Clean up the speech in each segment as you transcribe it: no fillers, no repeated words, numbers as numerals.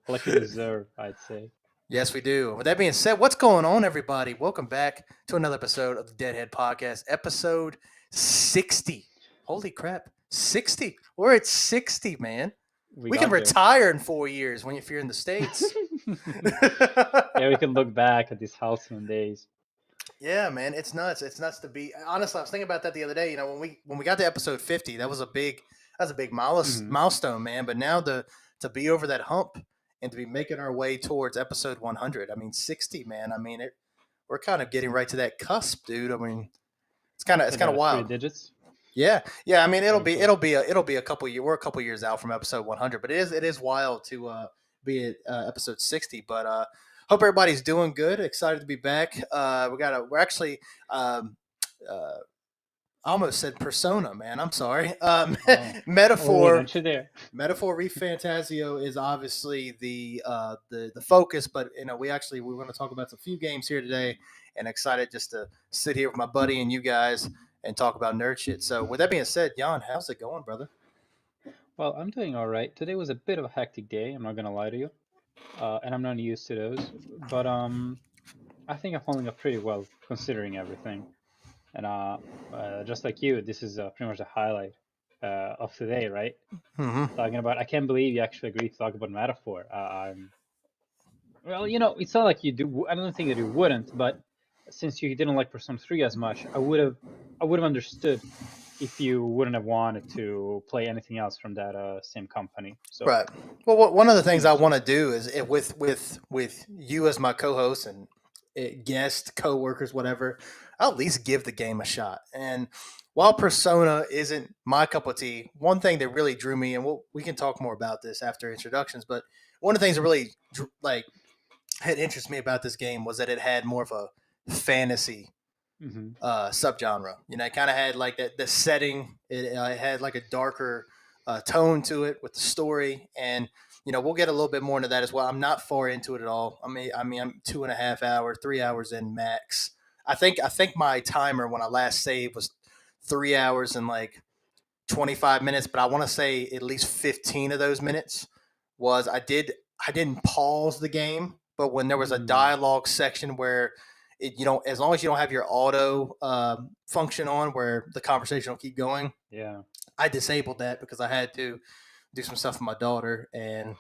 like you deserve, I'd say. Yes, we do. With that being said, what's going on, everybody? Welcome back to another episode of the Deadhead Podcast, episode 60. Holy crap, 60. We're at 60, man. We We can got there. retire in 4 years if you're in the States. Yeah, we can look back at these halcyon days. Yeah, man, it's nuts. It's nuts to be. Honestly, I was thinking about that the other day. When we got to episode 50, that was a big Hmm. milestone, man. But now to be over that hump and to be making our way towards episode 100. I mean, 60, man. I mean, we're kind of getting right to that cusp, dude. I mean, it's The kind of last three wild. digits. Yeah, yeah. I mean, it'll Very be close. it'll be a, it'll be a couple year. We're a couple years out from episode 100, but it is wild to be at episode 60. But hope everybody's doing good. Excited to be back. We're actually. Uh, I almost said persona, man. I'm sorry. Oh, oh, Metaphor don't you dare! Metaphor ReFantazio is obviously the focus, but we're going to talk about a few games here today, and excited just to sit here with my buddy and you guys and talk about nerd shit. So with that being said, Jan, how's it going, brother? Well, I'm doing all right. Today was a bit of a hectic day. I'm not gonna lie to you, and I'm not used to those. But I think I'm holding up pretty well considering everything. And just like you, this is pretty much the highlight of today, right? Mm-hmm. Talking about, I can't believe you actually agreed to talk about Metaphor. Well, it's not like you do. I don't think that you wouldn't, but since you didn't like Persona 3 as much, I would have understood if you wouldn't have wanted to play anything else from that same company. So Right. Well, one of the things pretty I much want to it. do is with you as my co-host and guest, co-workers, whatever. I'll at least give the game a shot. And while Persona isn't my cup of tea, one thing that really drew me, and we can talk more about this after introductions, but one of the things that really had interested me about this game was that it had more of a fantasy Hmm. subgenre. It kind of had like that the setting. It had like a darker tone to it with the story, and we'll get a little bit more into that as well. I'm not far into it at all. I mean, I'm 2.5 hours, 3 hours in max. I think my timer when I last saved was 3 hours and like 25 minutes, but I want to say at least 15 of those minutes was I didn't pause the game, but when there was a Mm, dialogue section where as long as you don't have your auto function on where the conversation will keep going, yeah. I disabled that because I had to do some stuff with my daughter and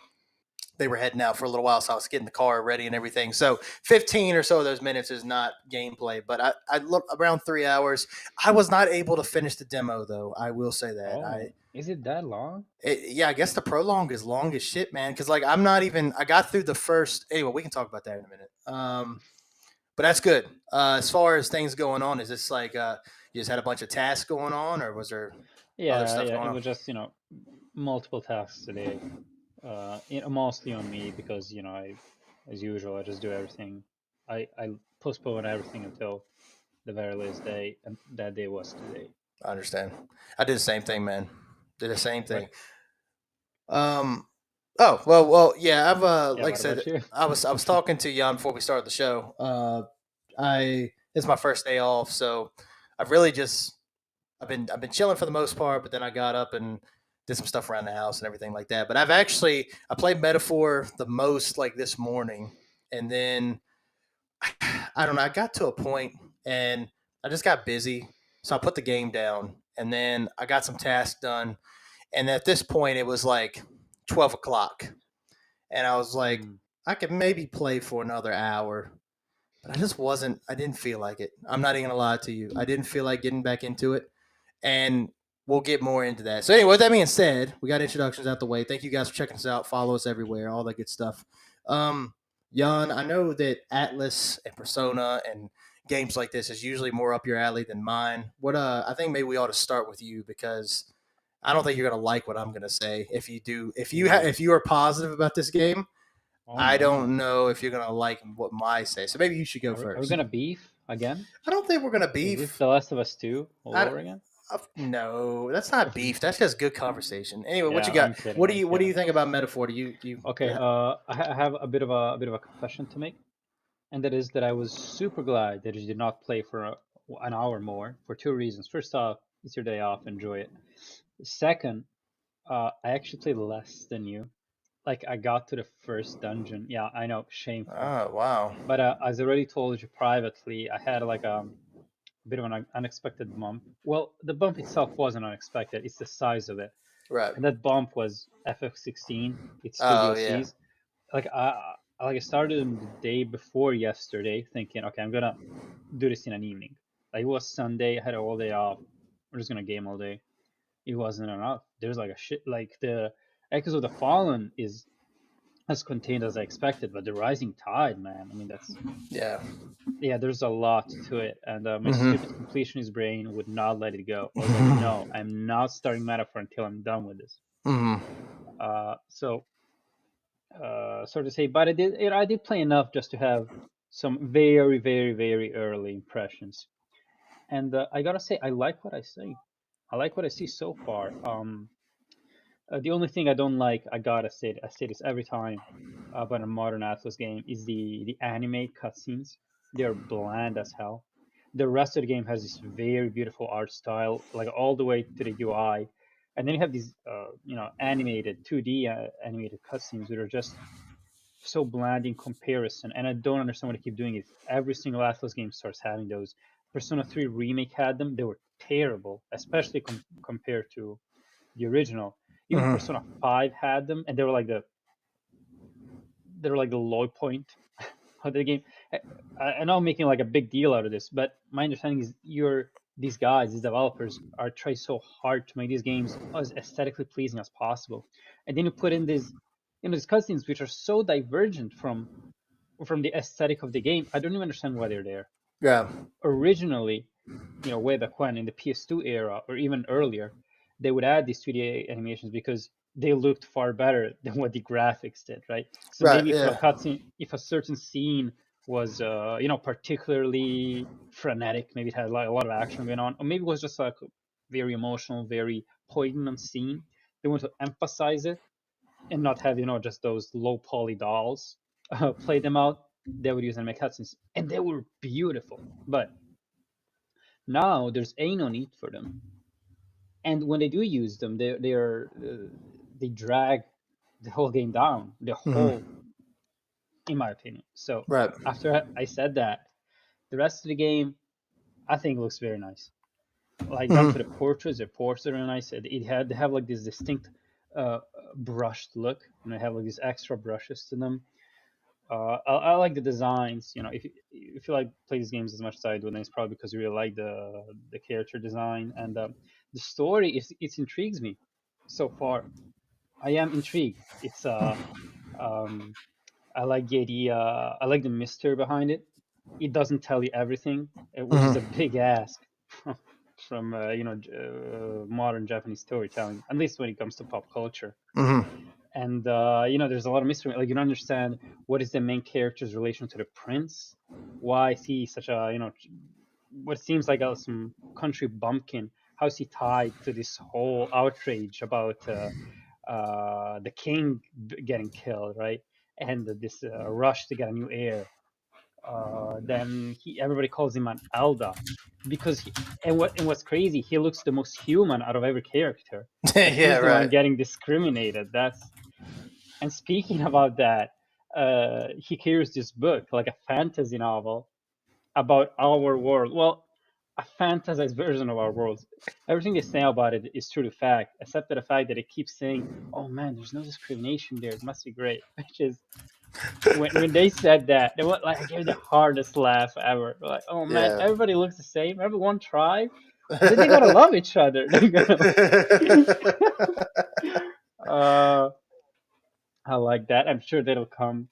they were heading out for a little while, so I was getting the car ready and everything. So 15 or so of those minutes is not gameplay, but I look around 3 hours. I was not able to finish the demo though. I will say that. Oh, is it that long? Yeah, I guess the prologue is long as shit, man. Because like I'm not even. I got through the first. Anyway, we can talk about that in a minute. But that's good. As far as things going on, is this like you just had a bunch of tasks going on, or was there other Yeah, stuff yeah. going It on? was just multiple tasks today. Mostly on me because as usual, I just do everything. I postpone everything until the very last day, and that day was today. I understand. I did the same thing, man. Did the same Right? thing. Um. Oh well. Yeah. I've Yeah. like I What said, about you? I was talking to Jan before we started the show. I It's my first day off, so I've really just I've been chilling for the most part, but then I got up and did some stuff around the house and everything like that. But I played Metaphor the most like this morning, and then I don't know. I got to a point and I just got busy, so I put the game down, and then I got some tasks done, and at this point it was like 12 o'clock, and I was like, Mm, I could maybe play for another hour, but I just wasn't. I didn't feel like it. I'm not even gonna lie to you. I didn't feel like getting back into it, and we'll get more into that. So anyway, with that being said, we got introductions out the way. Thank you guys for checking us out. Follow us everywhere, all that good stuff. Um, Jan, I know that Atlas and Persona and games like this is usually more up your alley than mine. I think maybe we ought to start with you because I don't think you're gonna like what I'm gonna say. If you do, ooh. if you are positive about this game, Oh I no. don't know if you're gonna like what my say. So maybe you should go Are we first. gonna beef again? I don't think we're gonna Is this beef. The Last of Us 2 all I, over again? no, that's not beef. That's just good conversation. Anyway, what Yeah, you got? I'm kidding. I'm What do you kidding. think about metaphor? Do you Okay, I have a bit of a confession to make, and that is that I was super glad that you did not play for an hour more for two reasons. First off, it's your day off, enjoy it. Second, I actually played less than you. like I got to the first dungeon. Yeah, I know, shameful. Oh, wow. But as I already told you privately, I had like a bit of an unexpected bump. Well, the bump itself wasn't unexpected. It's the size of it, Right. and that bump was FF16. It's two Oh, yeah. DLCs. Like I started on the day before yesterday, thinking, okay, I'm gonna do this in an evening. Like it was Sunday, I had all day off. We're just gonna game all day. It wasn't enough. There's like a shit. Like the Echoes of the Fallen is as contained as I expected, but the Rising Tide, man. I mean, that's Yeah. yeah. There's a lot to it, and my stupid Mm-hmm. completionist brain would not let it go. I was like, no, I'm not starting Metaphor until I'm done with this. Mm-hmm. So so to say, but I did play enough just to have some very, very, very early impressions. And I gotta say, I like what I see. I like what I see so far. The only thing I don't like, I say this every time about a modern Atlas game, is the anime cutscenes. They're bland as hell. The rest of the game has this very beautiful art style, like all the way to the UI, and then you have these, animated 2D animated cutscenes that are just so bland in comparison. And I don't understand why they keep doing it. Every single Atlas game starts having those. Persona 3 Remake had them. They were terrible, especially compared to the original. Even Mm-hmm. Persona 5 had them, and they were like the low point of the game. I know I'm making like a big deal out of this, but my understanding is these guys, these developers, are trying so hard to make these games as aesthetically pleasing as possible, and then you put in these cutscenes which are so divergent from the aesthetic of the game. I don't even understand why they're there. Yeah. Originally, way back when in the PS2 era or even earlier, they would add these 2D animations because they looked far better than what the graphics did, right? So Right. maybe Yeah. if a certain scene was, particularly frenetic, maybe it had like a lot of action going on, or maybe it was just like a very emotional, very poignant scene. They want to emphasize it and not have, just those low poly dolls play them out. They would use anime cutscenes, and they were beautiful. But now there's no need for them, and when they do use them, they drag the whole game down, Mm-hmm. in my opinion. So Right. after I said that, the rest of the game I think looks very nice. Like down to Mm-hmm. the portraits are nice. They have like this distinct uh, brushed look, and they have like these extra brushes to them. I like the designs. If you like play these games as much as I do, then it's probably because you really like the character design, and the story. It intrigues me so far. I am intrigued. It's um, I like the idea. I like the mystery behind it. It doesn't tell you everything, which is a Mm-hmm. big ask from modern Japanese storytelling, at least when it comes to pop culture. Mm-hmm. And there's a lot of mystery. Like you don't understand what is the main character's relation to the prince. Why is he such a what seems like some country bumpkin? How is he tied to this whole outrage about the king getting killed, right? And this rush to get a new heir. Then everybody calls him an Elda because what's crazy, he looks the most human out of every character, and Yeah. he's the one Right. getting discriminated. And speaking about that, he carries this book, like a fantasy novel about our world. Well, a fantasized version of our world. Everything they say about it is true to fact, except for the fact that it keeps saying, "Oh man, there's no discrimination there. It must be great." Which is when they said that, they were like, I gave the hardest laugh ever. Like, oh man, Yeah. everybody looks the same. Everyone tribe. Then they gotta love each other. They gotta. uh, I like that. I'm sure that'll come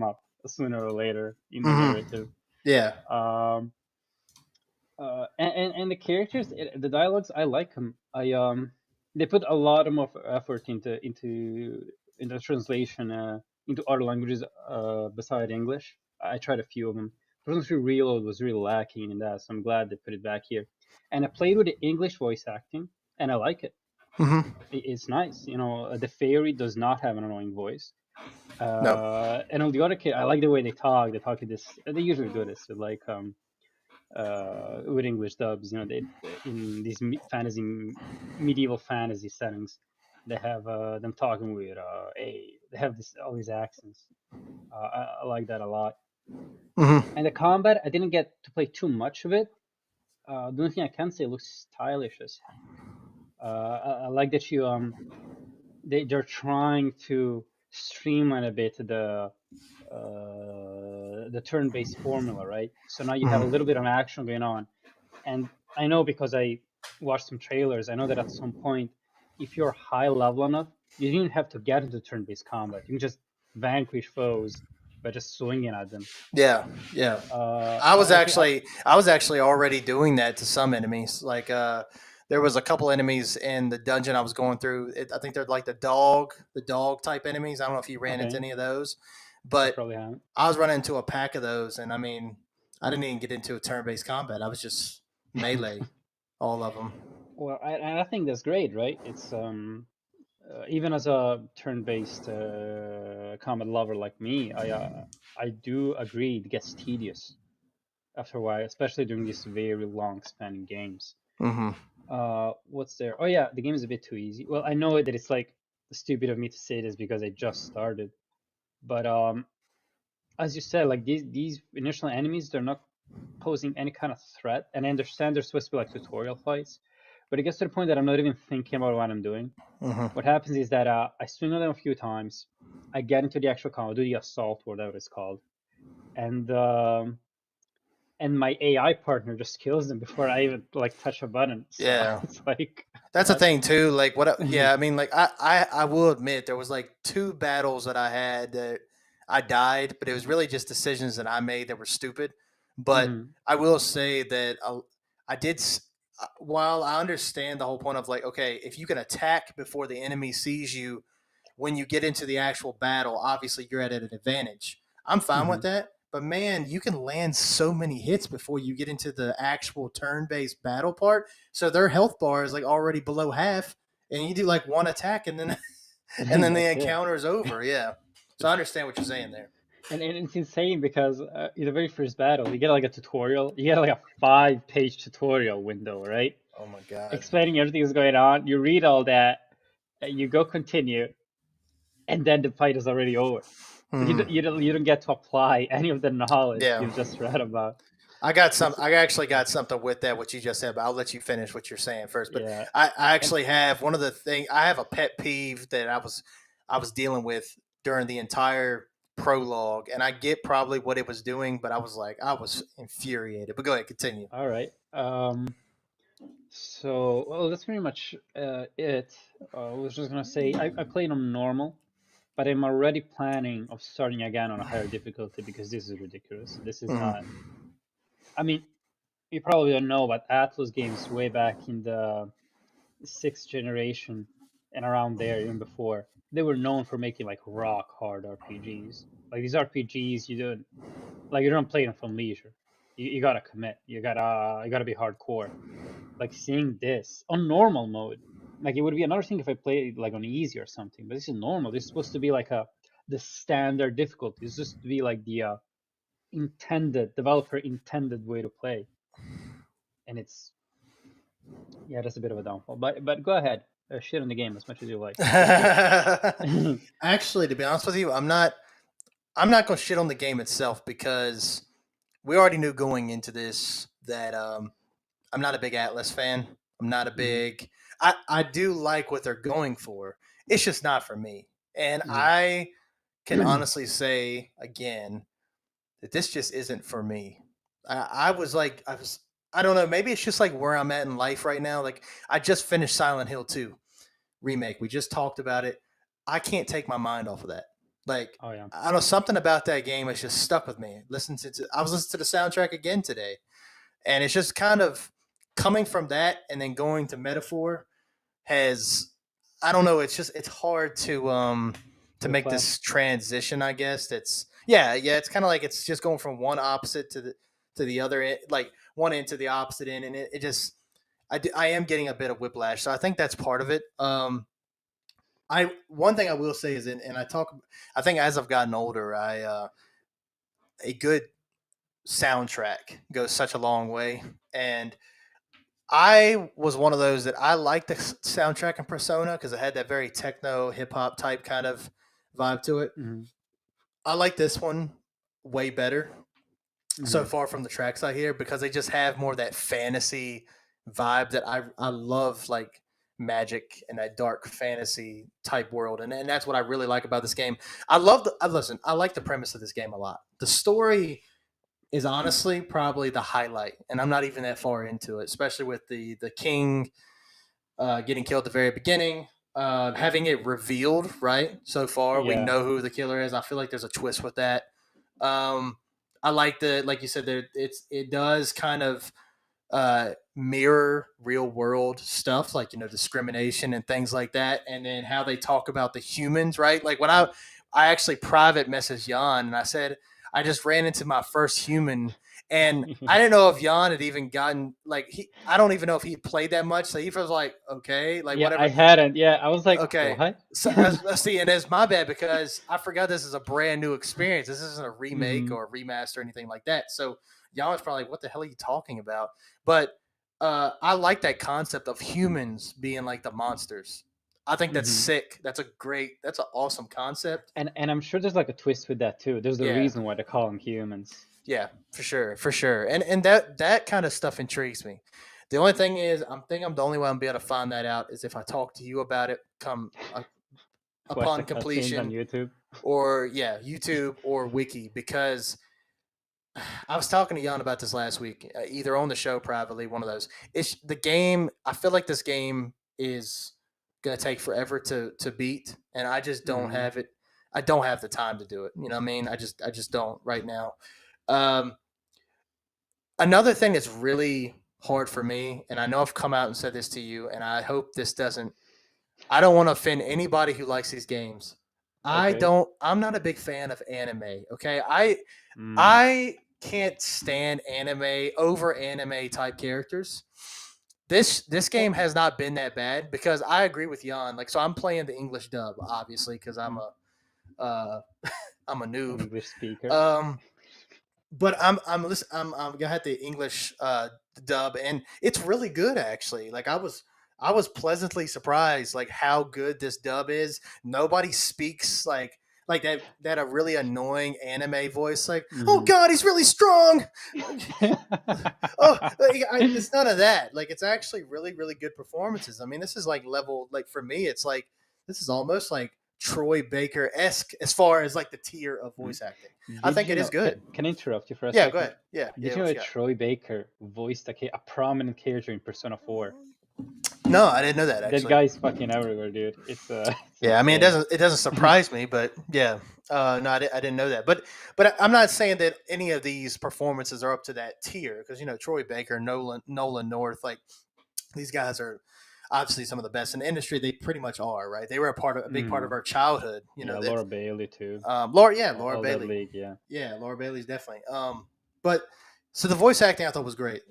up sooner or later in the Mm-hmm. narrative. Yeah. Um, and the characters, the dialogues, I like them. They put a lot of more effort into translation into other languages beside English. I tried a few of them. Persona 3 Reload was really lacking in that, so I'm glad they put it back here. And I played with the English voice acting, and I like it. Mm-hmm. It's nice. The fairy does not have an annoying voice. No. And on the other kid, I like the way they talk. They talk to this. They usually do this with English dubs. They in these medieval fantasy settings. They have them talking with they have all these accents. I like that a lot. Mm-hmm. And the combat, I didn't get to play too much of it. The only thing I can say, it looks stylish as heck. I like that they're trying to streamline a bit the turn-based formula, right? So now you have a Mm-hmm. little bit of action going on, and I know because I watched some trailers, I know that at some point, if you're high level enough, you didn't have to get into turn-based combat. You can just vanquish foes by just swinging at them. Yeah, yeah. I think, I was actually already doing that to some enemies. Like there was a couple enemies in the dungeon I was going through. I think they're like the dog type enemies. I don't know if you ran into okay, any of those, I but probably haven't. I was running into a pack of those, and I mean, I didn't even get into a turn-based combat. I was just melee, all of them. Well, I think that's great, right? It's even as a turn-based combat lover like me, I do agree it gets tedious after a while, especially during these very long spanning games. Mm-hmm. What's there? Oh yeah, the game is a bit too easy. Well, I know that it's like stupid of me to say this because I just started, but as you said, like these initial enemies, they're not posing any kind of threat, and I understand they're supposed to be like tutorial fights, but it gets to the point that I'm not even thinking about what I'm doing. Mm-hmm. What happens is that I swing on them a few times, I get into the actual combat, do the assault, or whatever it's called, and my AI partner just kills them before I even like touch a button. So Yeah. it's like That's the what? thing too. Like what? Yeah, I mean, like I will admit there was like two battles that I had that I died, but it was really just decisions that I made that were stupid. But Hmm. I will say that I did. While I understand the whole point of like, okay, if you can attack before the enemy sees you, when you get into the actual battle, obviously you're at an advantage. I'm fine with Hmm. that. But man, you can land so many hits before you get into the actual turn-based battle part. So their health bar is like already below half, and you do like one attack, and then and then the That's it. encounter is over. Yeah. So I understand what you're saying there. And it's insane because in the very first battle, you get like a tutorial. You get like a 5-page tutorial window, right? Oh my god. Explaining everything that's going on. You read all that, you go continue, and then the fight is already over. So Hmm. you don't get to apply any of the knowledge Yeah. you've just read about. I got some. It's I actually got something with that. What you just said, but I'll let you finish what you're saying first. But yeah, I and actually have one of the thing. I have a pet peeve that I was dealing with during the entire prologue, and I get probably what it was doing, but I was infuriated. But go ahead, continue. all right. So well, that's pretty much it. I was just gonna say I played on normal, but I'm already planning of starting again on a higher difficulty because this is ridiculous. This is Mm, not. I mean, you probably don't know, but Atlas games way back in the sixth generation and around there, even before, they were known for making like rock hard RPGs. Like these RPGs, you don't play them from leisure. You gotta commit. You gotta be hardcore. Like seeing this on normal mode, like it would be another thing if I played like on easy or something. But this is normal. This is supposed to be like the standard difficulty. It's just to be like the intended developer intended way to play, and it's yeah, that's a bit of a downfall. But go ahead, shit on the game as much as you like. Feel free. Actually, to be honest with you, I'm not. I'm not going to shit on the game itself because we already knew going into this that I'm not a big Atlas fan. I'm not a Hmm. big. I do like what they're going for. It's just not for me. And Hmm. I can honestly say again that this just isn't for me. I was like, I was. I don't know. Maybe it's just like where I'm at in life right now. Like I just finished Silent Hill 2 remake. We just talked about it. I can't take my mind off of that. Like Oh yeah. I don't know, something about that game has just stuck with me. I was listening to the soundtrack again today, and it's just kind of coming from that and then going to Metaphor has I don't know. It's just it's hard to make Whiplash. this transition. I guess that's yeah. It's kind of like it's just going from one opposite to the other end, like one end to the opposite end, and it just I am getting a bit of whiplash. So I think that's part of it. I one thing I will say is, and I talk. I think as I've gotten older, a good soundtrack goes such a long way, and I was one of those that I liked the soundtrack in Persona because it had that very techno hip hop type kind of vibe to it. Mm-hmm. I like this one way better so Mm-hmm. far from the tracks I hear because they just have more of that fantasy vibe that I love, like magic and that dark fantasy type world, and that's what I really like about this game. Listen, I like the premise of this game a lot. The story is honestly probably the highlight, and I'm not even that far into it, especially with the king getting killed at the very beginning. Having it revealed right so far, we Yeah. know who the killer is. I feel like there's a twist with that. Um, I like the like you said there. It does kind of mirror real world stuff like discrimination and things like that, and then how they talk about the humans, right? Like when I actually private messaged Jan and I said I just ran into my first human, and I didn't know if Jan had even gotten like I don't even know if he played that much, so he was like okay, like Yeah, I whatever. hadn't. Yeah, I was like, Okay. what? So see, and it's my bad because I forgot this is a brand new experience. This isn't a remake Mm-hmm. or a remaster or anything like that. So y'all was probably like, "What the hell are you talking about?" But I like that concept of humans being like the monsters. I think that's Mm-hmm. sick. That's an awesome concept. And I'm sure there's like a twist with that too. There's a Yeah, reason why they call them humans. yeah, for sure. And that kind of stuff intrigues me. The only thing is, I'm the only one I'm be able to find that out is if I talk to you about it come Watch the upon cutscenes on completion, YouTube. or yeah, YouTube or Wiki, because I was talking to Jan about this last week, either on the show privately, one of those. It's the game. I feel like this game is gonna take forever to beat, and I just don't Mm-hmm. have it. I don't have the time to do it. You know what I mean? I just don't right now. Um, Another thing that's really hard for me, and I know I've come out and said this to you, and I hope this doesn't. I don't want to offend anybody who likes these games. Okay. I'm not a big fan of anime. Okay, I Mm. I can't stand anime over anime type characters. This Well, game has not been that bad because I agree with Jan. Like, so I'm playing the English dub, obviously, because mm, uh, I'm a an noob. English speaker. Um, but I'm gonna have the English dub, and it's really good actually. Like I was pleasantly surprised like how good this dub is. Nobody speaks like that a really annoying anime voice like, oh Mm-hmm. god, he's really strong. Like, oh, like, it's none of that. Like it's actually really good performances. I mean, this is like level like for me, it's like this is almost like Troy Baker esque as far as like the tier of voice acting. I Did think you it is know? good. Can I interrupt you for a Yeah, go second? ahead. Yeah, Did yeah. you know What you that got? Troy Baker voiced a prominent character in Persona 4? No, I didn't know that That actually. guy's fucking everywhere, dude. It's Yeah, I mean insane. it doesn't surprise me, but yeah, no, I didn't know that. But I'm not saying that any of these performances are up to that tier because Troy Baker, Nolan North, like these guys are obviously some of the best in the industry. They pretty much are, right? They were a big part of Mm. our childhood. Yeah, That Laura Bailey too. Laura All that Bailey, league, yeah. yeah, Laura Bailey's definitely. But so the voice acting I thought was great.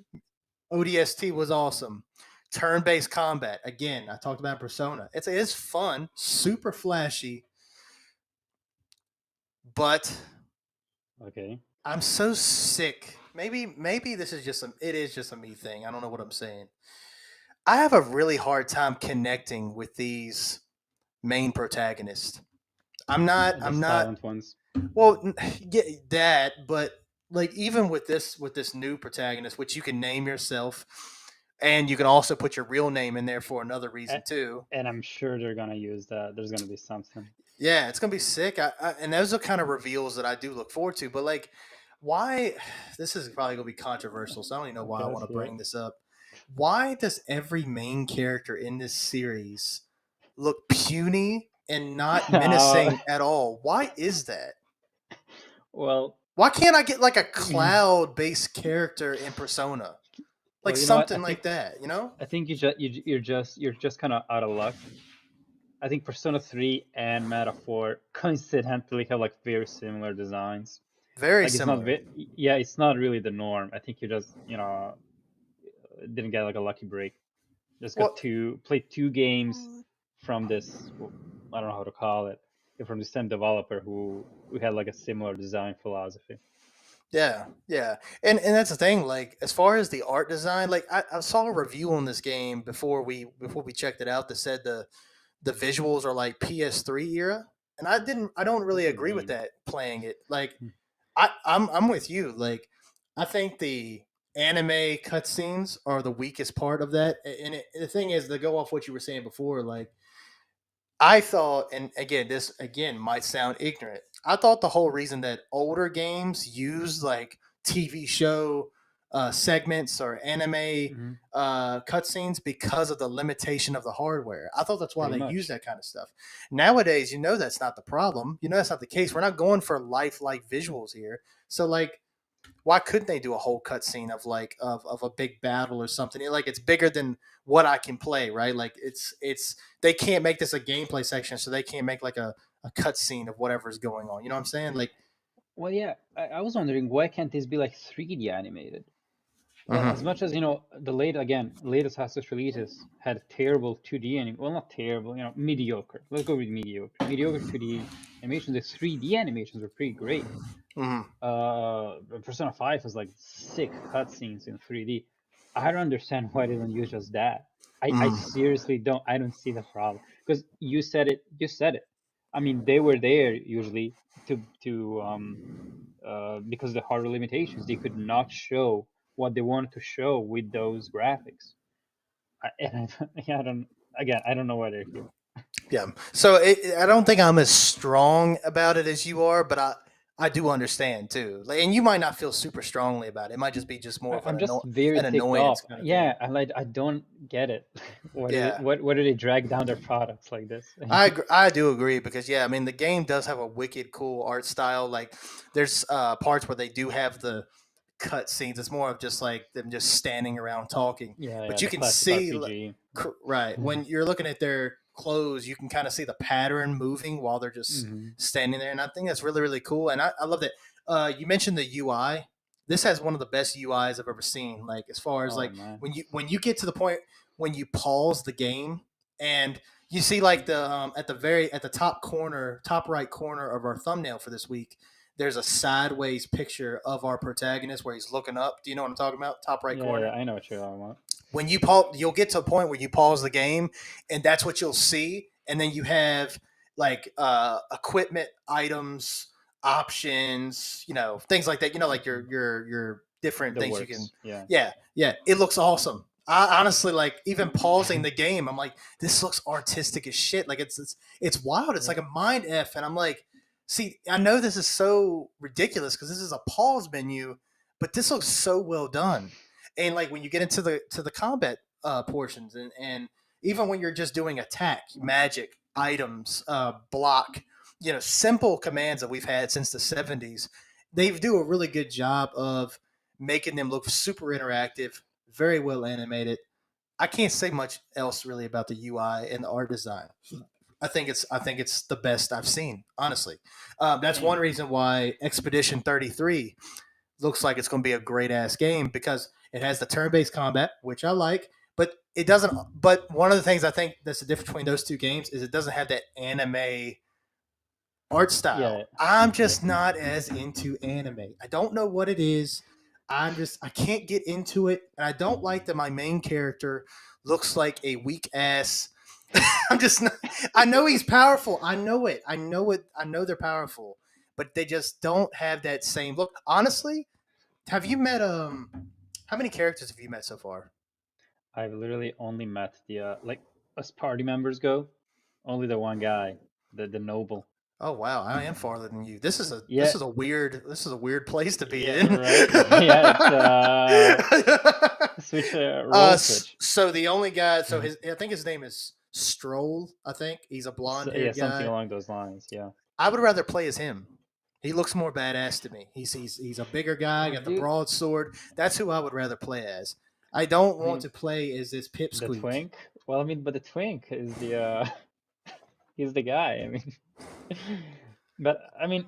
ODST was awesome. Turn-based combat. Again, I talked about Persona. It's fun, super flashy, but Okay. I'm so sick. Maybe this is just it is just a me thing. I don't know what I'm saying. I have a really hard time connecting with these main protagonists. The I'm not silent ones. well yeah, that, but like even with this new protagonist, which you can name yourself, and you can also put your real name in there for another reason A- too. And I'm sure they're gonna use that. There's gonna be something. Yeah, it's gonna be sick. And those are kind of reveals that I do look forward to. But like, why? This is probably gonna be controversial, so I don't even know why Okay, I let's want to hear it. bring this up. Why does every main character in this series look puny and not uh, menacing at all? Why is that? well, Why can't I get like a cloud-based character in Persona, like well, you know what? something like that? You know? I think you're just kind of out of luck. I think Persona 3 and Metaphor coincidentally have like very similar designs. Very Like it's not similar. yeah, it's not really the norm. I think you just didn't get like a lucky break. Just got Well, to play two games from this. I don't know how to call it. From the same developer who had like a similar design philosophy. Yeah, yeah, and that's the thing. Like as far as the art design, like I saw a review on this game before we checked it out that said the visuals are like PS3 era, and I don't What really do you agree with mean? that. Playing it, like I'm with you. Like I think the anime cutscenes are the weakest part of that, and the thing is to go off what you were saying before, like I thought, and again, this again might sound ignorant. I thought the whole reason that older games use like TV show segments or anime Hmm. cutscenes because of the limitation of the hardware. I thought that's why Pretty they use much. that kind of stuff. Nowadays, that's not the problem. That's not the case. We're not going for lifelike visuals here. So, like, why couldn't they do a whole cutscene of like of a big battle or something? Like it's bigger than what I can play, right? Like it's they can't make this a gameplay section, so they can't make like a cutscene of whatever's going on. You know what I'm saying? Like, Well, yeah, I was wondering why can't this be like 3D animated? As mm-hmm, much as the latest Assassin's releases had terrible 2D well, not terrible, mediocre. Let's go with mediocre. Mediocre 2D animations. The 3D animations were pretty great. mm-hmm, Persona 5 has like sick cutscenes in 3D. I don't understand why they don't use just that. I mm-hmm. seriously don't. I don't see the problem because you said it. You said it. I mean, they were there usually to because of the hardware limitations, they could not show what they wanted to show with those graphics. And I don't. Again, I don't know why they're here. Yeah. So I don't think I'm as strong about it as you are, but I do understand too. Like, and you might not feel super strongly about it. It might just be just more of I'm just very an ticked annoyance off. kind of thing. Yeah, I don't get it. What is it? Yeah. What do they drag down their products like this? I do agree because I mean the game does have a wicked cool art style. Like there's parts where they do have the cut scenes. It's more of just like them just standing around talking, Yeah, but yeah, you the can classic see RPG. right when you're looking at their clothes, you can kind of see the pattern moving while they're just Hmm. standing there, and I think that's really really cool. And I love that you mentioned the UI. This has one of the best UIs I've ever seen. Like as far as Oh like man. when you get to the point when you pause the game and you see like the at the top right corner of our thumbnail for this week, there's a sideways picture of our protagonist where he's looking up. Do you know what I'm talking about? Top right Yeah, yeah, corner. I know what you're talking about. When you pause, you'll get to a point where you pause the game, and that's what you'll see. And then you have like equipment, items, options, things like that. Like Mhm. your different The things you can. works. Yeah. Yeah, yeah. It looks awesome. I honestly like even pausing the game. I'm like, this looks artistic as shit. Like it's wild. It's Yeah. like a mind f, and I'm like, see, I know this is so ridiculous because this is a pause menu, but this looks so well done. And like when you get into the combat portions, and even when you're just doing attack, magic, items, block, simple commands that we've had since the 70s, they do a really good job of making them look super interactive, very well animated. I can't say much else really about the UI and the art design. I think it's the best I've seen, honestly. That's one Same. reason why Expedition 33 looks like it's going to be a great ass game because it has the turn based combat, which I like, but it doesn't. But one of the things I think that's the difference between those two games is it doesn't have that anime art Yeah. style. I'm Yeah. just not as into anime. I don't know what it is. I can't get into it, and I don't like that my main character looks like a weak ass. I'm just not. I know he's powerful. I know it. I know it. I know they're powerful, but they just don't have that same look. Honestly, have you met how many characters have you met so far? I've literally only met the like as party members go, only the one guy, the noble. Oh wow, I am farther than you. This is a Yeah. this is a weird place to be Yeah. in. Right. Yeah. It's switch role switch. So the only guy, so Mhm. his I think his name is Stroll. I think he's a So, blonde yeah, haired something guy. along those lines. Yeah. I would rather play as him. He looks more badass to me. He's a bigger guy, got the Dude, broadsword. That's who I would rather play as. I don't I want mean to play as this the pipsqueak. twink. Well, I mean, but the twink is the he's the guy. I mean, but I mean,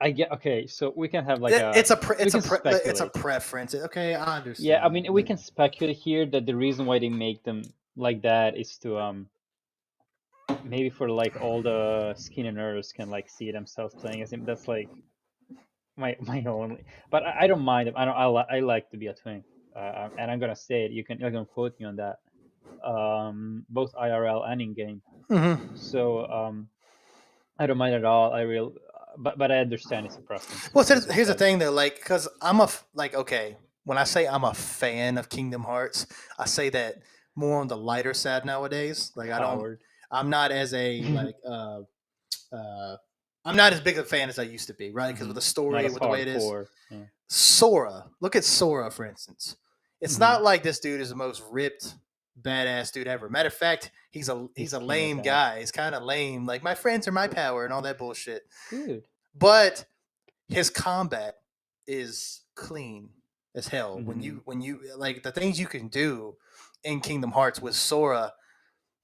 I get okay. So we can have like we can It's a speculate. preference. Okay, I Yeah, I understand. mean, we can speculate here that the reason why they make them like that is to maybe for like all the skinny nerds can like see themselves playing as him. That's like my only. But I don't mind them. I don't. I like to be a twink. And I'm gonna say it. You're gonna quote me on that. Both IRL and in game. Hmm. So I don't mind at all. But I understand it's a preference, Well, as you here's the said. thing though, like, because like, okay, when I say I'm a fan of Kingdom Hearts, I say that more on the lighter side nowadays. Like, Coward. I'm not as a like, uh, I'm not as big a fan as I used to be, right? Because with the Not story, as with the way it is, hardcore. Yeah. Sora. Look at Sora, for instance. It's Hmm. not like this dude is the most ripped, badass dude ever. Matter of fact, he's He's a skinny as lame hell, guy. He's kind of lame. Like, my friends are my power and all that bullshit. dude. But his combat is clean as hell. Hmm. When you like the things you can do in Kingdom Hearts with Sora,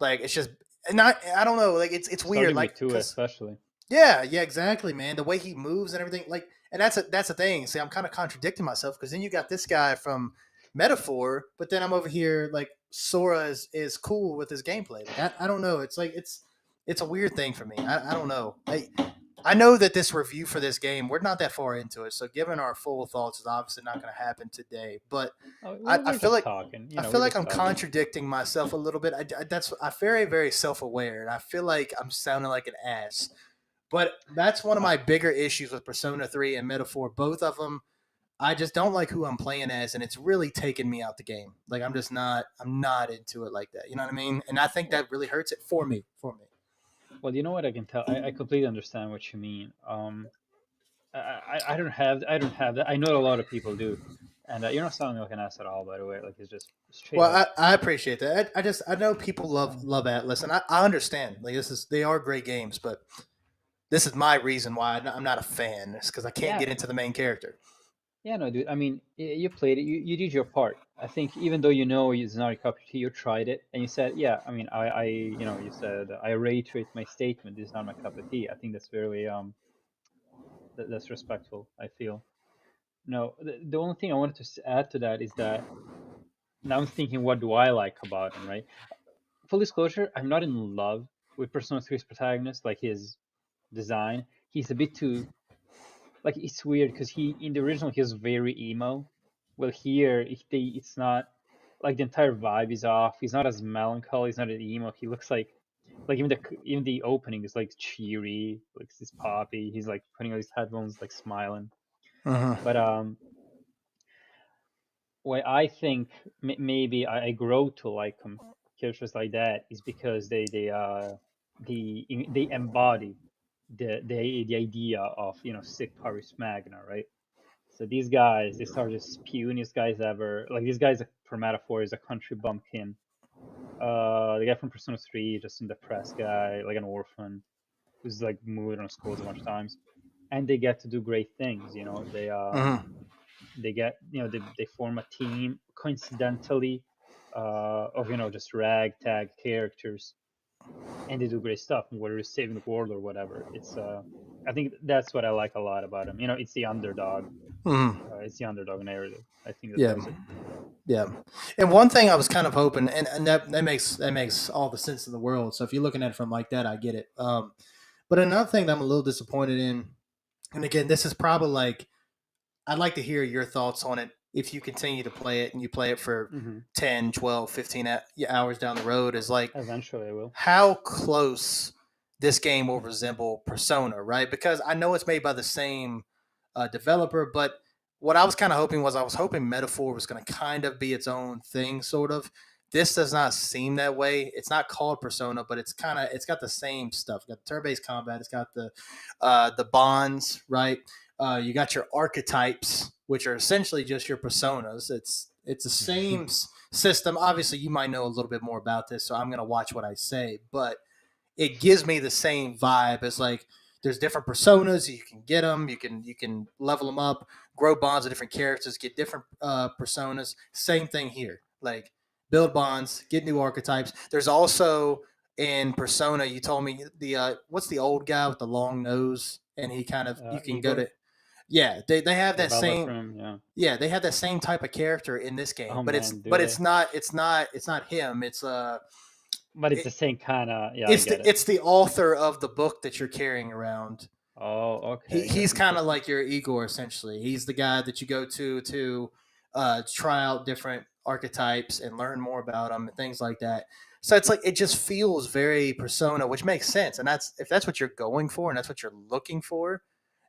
like, it's just not. I don't know. Like, it's weird. Starting with Like, two, because especially. yeah, exactly, man. The way he moves and everything, like, and that's a thing. See, I'm kind of contradicting myself because then you got this guy from Metaphor, but then I'm over here like Sora is cool with his gameplay. Like, I don't know. It's like it's a weird thing for me. I don't know. I know that this review for this game, we're not that far into it, so giving our full thoughts is obviously not going to happen today. But Oh, I we're feel just like talking. I feel We're like just I'm talking. contradicting myself a little bit. I'm very very self aware, and I feel like I'm sounding like an ass. But that's one of Uh, my bigger issues with Persona 3 and Metaphor. Both of them, I just don't like who I'm playing as, and it's really taken me out the game. Like, I'm not into it like that. You know what I mean? And I think well, that really hurts it for me. For me. well, you know what I can tell. I completely understand what you mean. I don't have that. I know a lot of people do, and you're not sounding like an ass at all, by the way. Like it's just straight Well, up. I appreciate that. I know people Um, love Atlas, and I understand. Like, they are great games, but this is my reason why I'm not a fan. It's because I can't yeah, get into the main character. yeah, no, dude. I mean, you played it. You did your part. I think even though you know it's not a cup of tea, you tried it, and you said, yeah. I mean, you said I reiterate my statement. This is not my cup of tea. I think that's very that's respectful. I feel. No, the only thing I wanted to add to that is that now I'm thinking, what do I like about him, right? Full disclosure, I'm not in love with Persona 3's protagonist, like his design. He's a bit too, like, it's weird because he, in the original, he was very emo. Well, here, it's not, like, the entire vibe is off. He's not as melancholy, he's not as emo. He looks like even the opening is like cheery, like this poppy. He's like putting on his headphones, like smiling. Mm-hmm. But why I think maybe I grow to like characters like that is because they embody the idea of sick Paris Magna, right? So these guys, they start just spewingest guys ever. Like these guys for Metaphor is a country bumpkin. The guy from Persona 3, just some depressed guy, like an orphan who's like moved on schools a bunch of times, and they get to do great things. Mm-hmm. They get they form a team coincidentally of just ragtag characters, and they do great stuff, whether it's saving the world or whatever. It's I think that's what I like a lot about them. It's the underdog. Mm-hmm. It's the underdog narrative. I think that Yeah. does it. Yeah, and one thing I was kind of hoping, and that makes all the sense in the world. So if you're looking at it from like that, I get it. But another thing that I'm a little disappointed in, and again, this is probably like, I'd like to hear your thoughts on it if you continue to play it and you play it for Hmm. 10, 12, 15 hours down the road, is like Eventually I will. how close this game will resemble Persona, right? Because I know it's made by the same developer, but what I was kind of hoping was, I was hoping Metaphor was going to kind of be its own thing, sort of. This does not seem that way. It's not called Persona, but it's got the same stuff. It's got turn-based combat. It's got the bonds, right? You got your archetypes, which are essentially just your personas. It's the same system. Obviously, you might know a little bit more about this, so I'm going to watch what I say, but it gives me the same vibe as, like, there's different personas. You can get them. You can level them up, grow bonds with different characters, get different personas. Same thing here. Like, build bonds, get new archetypes. There's also in Persona. You told me what's the old guy with the long nose, and he kind of, you can go Igor, to, yeah. They have the that ballad same, from, yeah. yeah, they have that same type of character in this game, Oh but man, do but they? it's not him. But it's It, the same kind of, yeah, I get it. it's the author of the book that you're carrying around. Oh, okay, He's that's kind of interesting. like your Igor essentially. He's the guy that you go to try out different archetypes and learn more about them and things like that. So it's like it just feels very Persona, which makes sense. And that's if that's what you're going for and that's what you're looking for,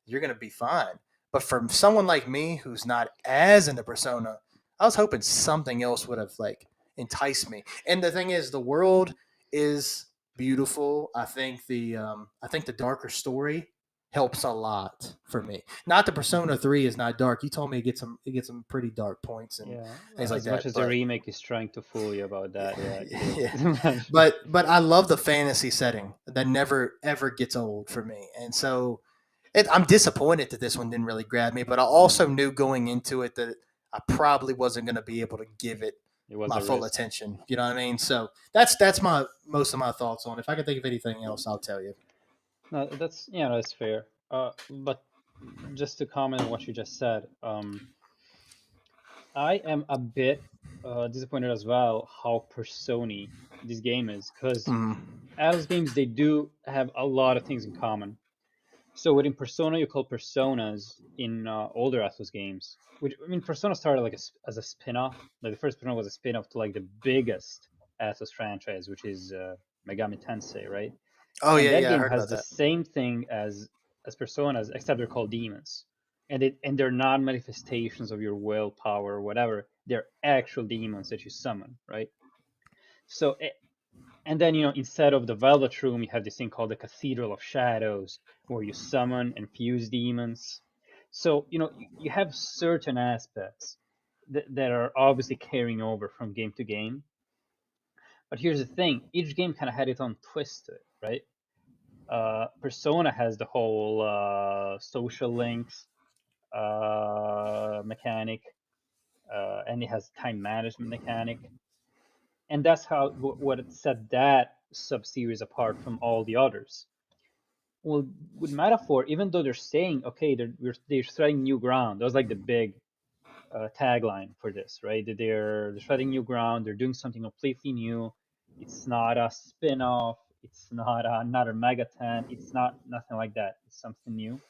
you're gonna be fine. But for someone like me who's not as into Persona, I was hoping something else would have like enticed me. And the thing is, the world is beautiful. I think the darker story helps a lot for me. Not the Persona 3 is not dark. You told me it gets some pretty dark points and Yeah, things like as much that. as the But remake is trying to fool you about that, yeah, it is. yeah, but I love the fantasy setting that never ever gets old for me. And so I'm disappointed that this one didn't really grab me. But I also knew going into it that I probably wasn't going to be able to give it It was my a full risk. attention. You know what I mean? So that's my most of my thoughts on it. If I can think of anything else, I'll tell you. No, that's yeah, that's fair. But just to comment on what you just said, I am a bit disappointed as well how Persona this game is, because Mm. Atlus games they do have a lot of things in common. So within Persona, you call personas in older Atlus games, which I mean, Persona started like as a spin-off. Like the first Persona was a spin-off to like the biggest Atlus franchise, which is Megami Tensei, right? Oh And yeah, that yeah, I game heard has about the that. same thing as personas, except they're called demons, and they're not manifestations of your willpower or whatever. They're actual demons that you summon, right? So and then instead of the Velvet Room, you have this thing called the Cathedral of Shadows, where you summon and fuse demons. So you have certain aspects that are obviously carrying over from game to game. But here's the thing: each game kind of had its own twist to it, right? Persona has the whole social links mechanic, and it has time management mechanic, and that's how what it set that sub series apart from all the others. Well, with Metaphor, even though they're saying okay, they're treading new ground. That was like the big tagline for this, right? That they're treading new ground. They're doing something completely new. It's not a spin-off. It's not another Megaten. It's not nothing like that. It's something new,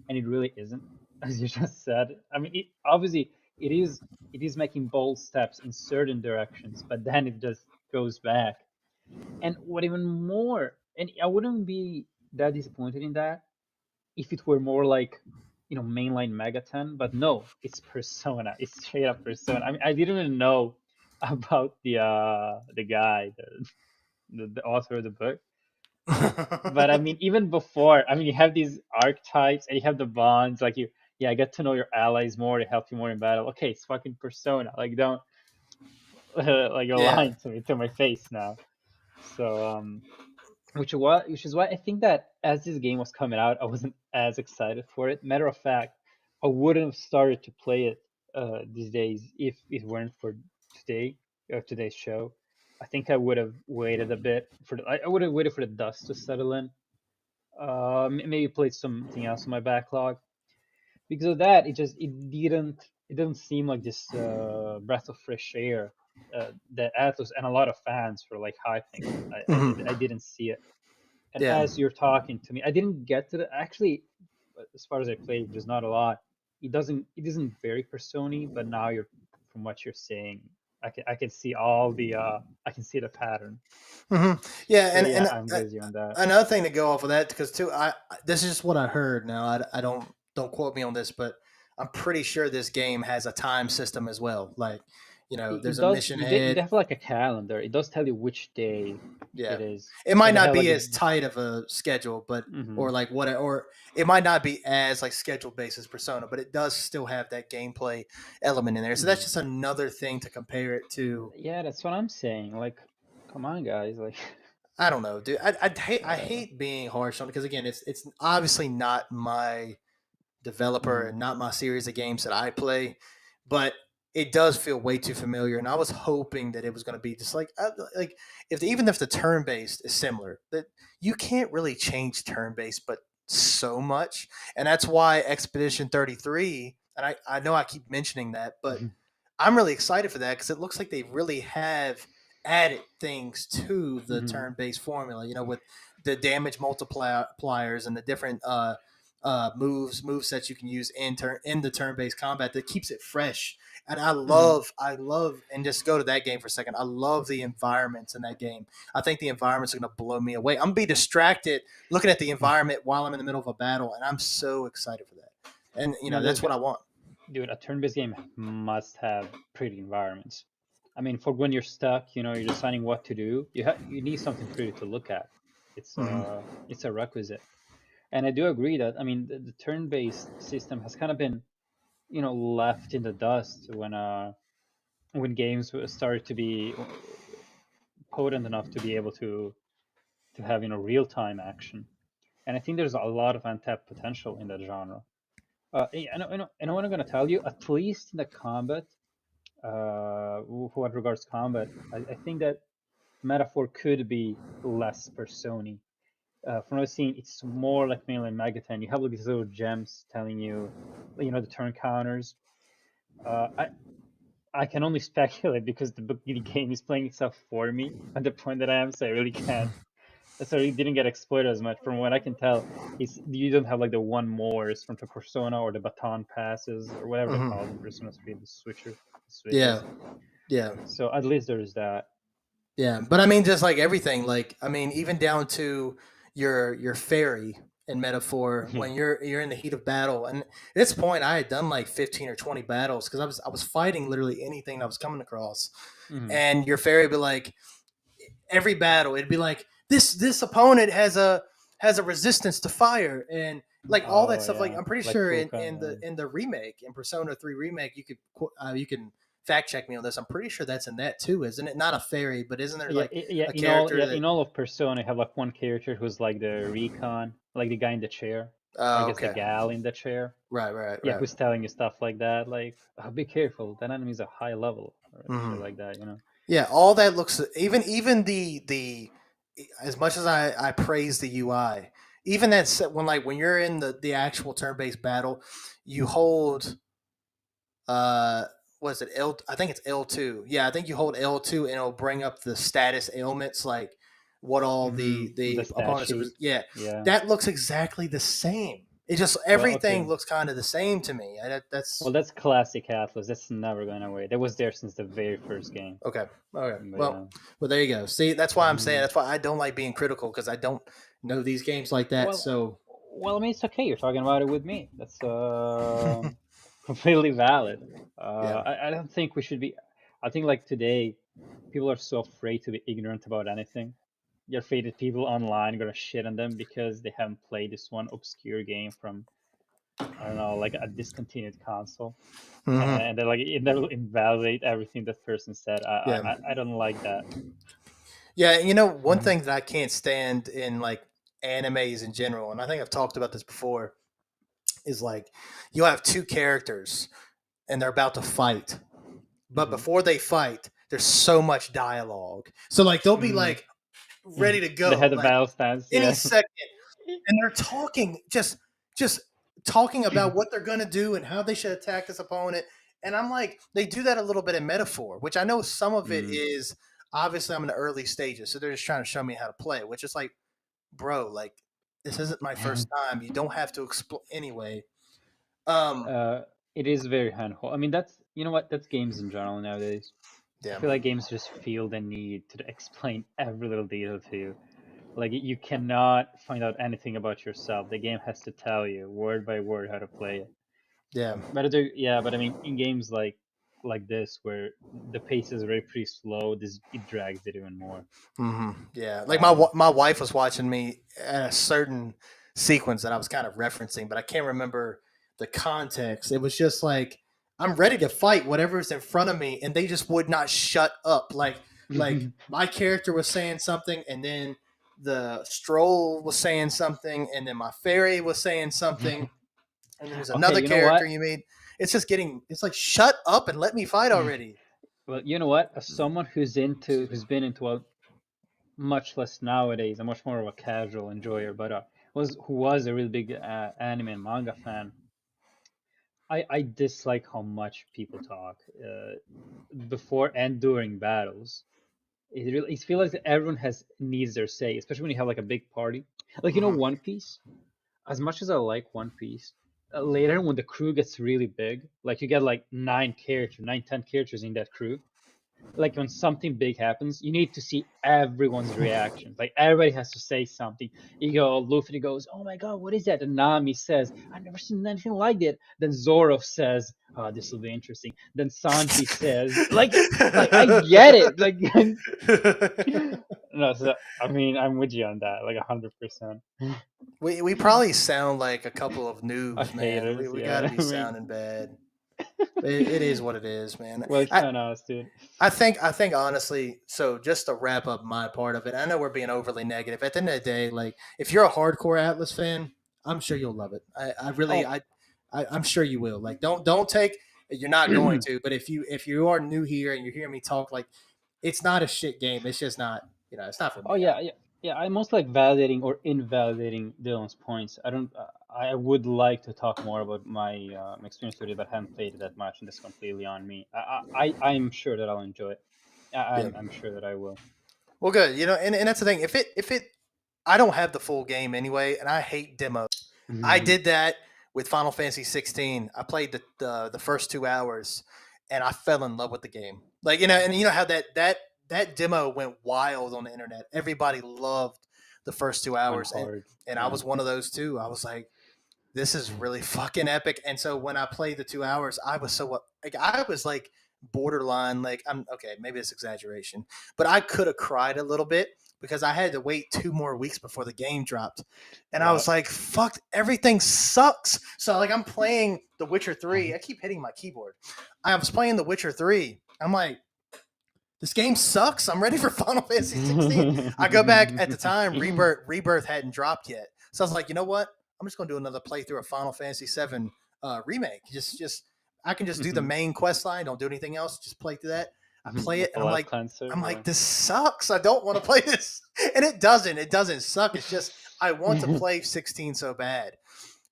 and it really isn't, as you just said. I mean, obviously it is it is making bold steps in certain directions, but then it just goes back. And what even more, and I wouldn't be that disappointed in that if it were more like mainline Megaton, but no, it's Persona. It's straight up Persona. I mean, I didn't even know about the guy, the author of the book. But I mean, even before, I mean, you have these archetypes and you have the bonds. Like yeah, I get to know your allies more. They help you more in battle. Okay, it's fucking Persona. Like, don't like you're Yeah. lying to me to my face now. So which is why I think that as this game was coming out, I wasn't as excited for it. Matter of fact, I wouldn't have started to play it these days if it weren't for today's show. I think I would have waited a bit I would have waited for the dust to settle in. Maybe played something else on my backlog. Because of that, it didn't seem like this breath of fresh air that Atlus and a lot of fans were like hyping. I Mhm. didn't see it. And Yeah. as you're talking to me, I didn't get to the actually, as far as I played, which is not a lot. It isn't very persony, but now you're from what you're saying, I can see I can see the pattern. Yeah, So yeah, I'm with you on that. another thing to go off of that because too, this is just what I heard. Now I don't quote me on this, but I'm pretty sure this game has a time system as well. Like, It there's a does. mission They ahead. have like a calendar. It does tell you which day Yeah, it is, it might and they not have like be this. as tight of a schedule, but Hmm. or like what, or it might not be as like schedule based as Persona, but it does still have that gameplay element in there. So that's Hmm. just another thing to compare it to. Yeah, that's what I'm saying. Like, come on, guys. Like, I don't know, dude. I uh, hate being harsh on it because again, it's obviously not my developer mhm, and not my series of games that I play, but it does feel way too familiar. And I was hoping that it was going to be just like if even if the turn based is similar, that you can't really change turn based, but so much, and that's why Expedition 33. And I know I keep mentioning that, but mhm, I'm really excited for that because it looks like they really have added things to the mhm. turn-based formula. With the damage multipliers and the different move sets you can use in the turn-based combat that keeps it fresh. And I Mhm. love, and just go to that game for a second. I love the environments in that game. I think the environments are going to blow me away. I'm going to be distracted looking at the environment while I'm in the middle of a battle, and I'm so excited for that. And No, that's what I want. dude, a turn-based game must have pretty environments. I mean, for when you're stuck, you're deciding what to do. You need something pretty to look at. Mm-hmm. It's a requisite. And I do agree that, I mean, the turn-based system has kind of been, left in the dust when games started to be potent enough to be able to have, real-time action. And I think there's a lot of untapped potential in that genre. And what I'm gonna tell you, at least in the combat, what regards combat, I think that Metaphor could be less Persona. From what I've seen, it's more like mainly Megaten. You have like these little gems telling you, the turn counters. Uh, I I can only speculate because the game is playing itself for me at the point that I am, so I really can't. So it didn't get exploited as much. From what I can tell, is you don't have like the one mores from the Persona or the baton passes or whatever they call them. Mm-hmm. Persona 3, the Yeah, switches. yeah. So at least there's that. Yeah, but I mean, just like everything, like I mean, even down to your fairy in Metaphor Yeah. when you're in the heat of battle. And at this point, I had done like 15 or 20 battles because I was fighting literally anything I was coming across, Hmm. and your fairy would be like every battle, it'd be like this opponent has a resistance to fire and like all that Oh stuff. Like yeah, I'm pretty like sure full in the remake in Persona 3 remake, you can fact check me on this. I'm pretty sure that's in that too, isn't it? Not a fairy, but isn't there yeah, like yeah. a character that? In all of Persona, you have like one character who's like the recon, like the guy in the chair, or I Oh, guess the okay. gal in the chair. Yeah, Right. who's telling you stuff like that, like, oh, be careful, that enemy's a high level, or shit Hmm. like that. Yeah, all that looks even the as much as I praise the UI, even when you're in the actual turn based battle, you hold was it L? I think it's L2. Yeah, I think you hold L2 and it'll bring up the status ailments, like what all The the stat opponents sheet. yeah, Yeah. that looks exactly the same. It just Well, everything okay. looks kind of the same to me. Well, That's that's classic Atlas. That's never going away. That was there since the very first game. okay. Okay. But yeah. Well, there you go. See, that's why I'm saying Mhm. that's why I don't like being critical because I don't know these games like that. Well, So I mean, it's okay. You're talking about it with me. That's completely valid. yeah, I don't think we should be. I think like today, people are so afraid to be ignorant about anything. You're afraid that people online are gonna shit on them because they haven't played this one obscure game from, I don't know, like a discontinued console, hmm and they're like they'll invalidate everything that person said. yeah, I don't like that. yeah. You know, one Mhm. thing that I can't stand in like animes in general, and I think I've talked about this before, is like you have two characters and they're about to fight, but Mhm. before they fight, there's so much dialogue. So like they'll be Mhm. like ready to They go had the like battle stance, any yeah. second, and they're talking just talking about what they're gonna do and how they should attack this opponent. And I'm like, they do that a little bit in Metaphor, which I know some of it Mm. is obviously I'm in the early stages, so they're just trying to show me how to play, which is like, bro, like this isn't my first time. You don't have to explain anyway. Um, uh, it is very handhold. I mean, that's, you know what? That's games in general nowadays. I yeah, feel like games just feel the need to explain every little detail to you. Like you cannot find out anything about yourself. The game has to tell you word by word how to play it. yeah. But I mean, in games like this where the pace is very pretty slow, this it drags it even more. Yeah, like Um, my wife was watching me at a certain sequence that I was kind of referencing, but I can't remember the context. It was just like I'm ready to fight whatever's in front of me, and they just would not shut up. Like my character was saying something, and then the stroll was saying something, and then my fairy was saying something, and then there's okay, another you know character what? you meet. It's just getting. It's like shut up and let me fight already. Well, you know what? As someone who's been into a much less nowadays, a much more of a casual enjoyer, but was who was a really big anime and manga fan. I dislike how much people talk before and during battles. It feels like everyone has needs their say, especially when you have like a big party. Like Hmm One Piece. as much as I like One Piece, later when the crew gets really big, like you get like 9, 10 characters in that crew, like when something big happens, you need to see everyone's reaction. Like everybody has to say something. You go, Luffy goes, "Oh my god, what is that?" And Nami says, "I've never seen anything like that." Then Zoro says, "Oh, this will be interesting." Then Sanji says, like I get it. Like no, so, I mean, I'm with you on that, like 100%. We probably sound like a couple of Of noobs, man. haters, We got to yeah. be I mean, sounding bad. It is what it is, man. well, I, kind of, dude. I think honestly. So just to wrap up my part of it, I know we're being overly negative. At the end of the day, like if you're a hardcore Atlas fan, I'm sure you'll love it. I really, Oh, I'm sure you will. Like don't take. You're not going to, but if you are new here and you hear me talk, like it's not a shit game. It's just not. It's not for oh me. yeah, yeah, yeah. I'm most like validating or invalidating Dylan's points. I don't. I would like to talk more about my experience with it, but I haven't played it that much, and that's completely on me. I'm sure that I'll enjoy it. Yeah. I'm sure that I will. Well, good. And that's the thing. If it, I don't have the full game anyway, and I hate demos. I did that with Final Fantasy 16. I played the first 2 hours, and I fell in love with the game. Like and you know how that demo went wild on the internet. Everybody loved the first two Went hours, hard. and I Yeah. was one of those too. I was like, this is really fucking epic. And so when I played the 2 hours, I was so like I was like borderline like I'm okay, maybe it's exaggeration, but I could have cried a little bit because I had to wait 2 more weeks before the game dropped. And I Yeah. was like, fuck, everything sucks. So like I'm playing The Witcher 3. I keep hitting my keyboard. I was playing The Witcher 3. I'm like, this game sucks. I'm ready for Final Fantasy 16. I go back at the time, Rebirth hadn't dropped yet. So I was like, you know what? I'm just gonna do another playthrough of Final Fantasy 7 remake. Just I can just do the main quest line, don't do anything else, just play through that. I play The it and palate cleanser. I'm Yeah. like, this sucks. I don't want to play this. And it doesn't. It doesn't suck. It's just I want to play 16 so bad.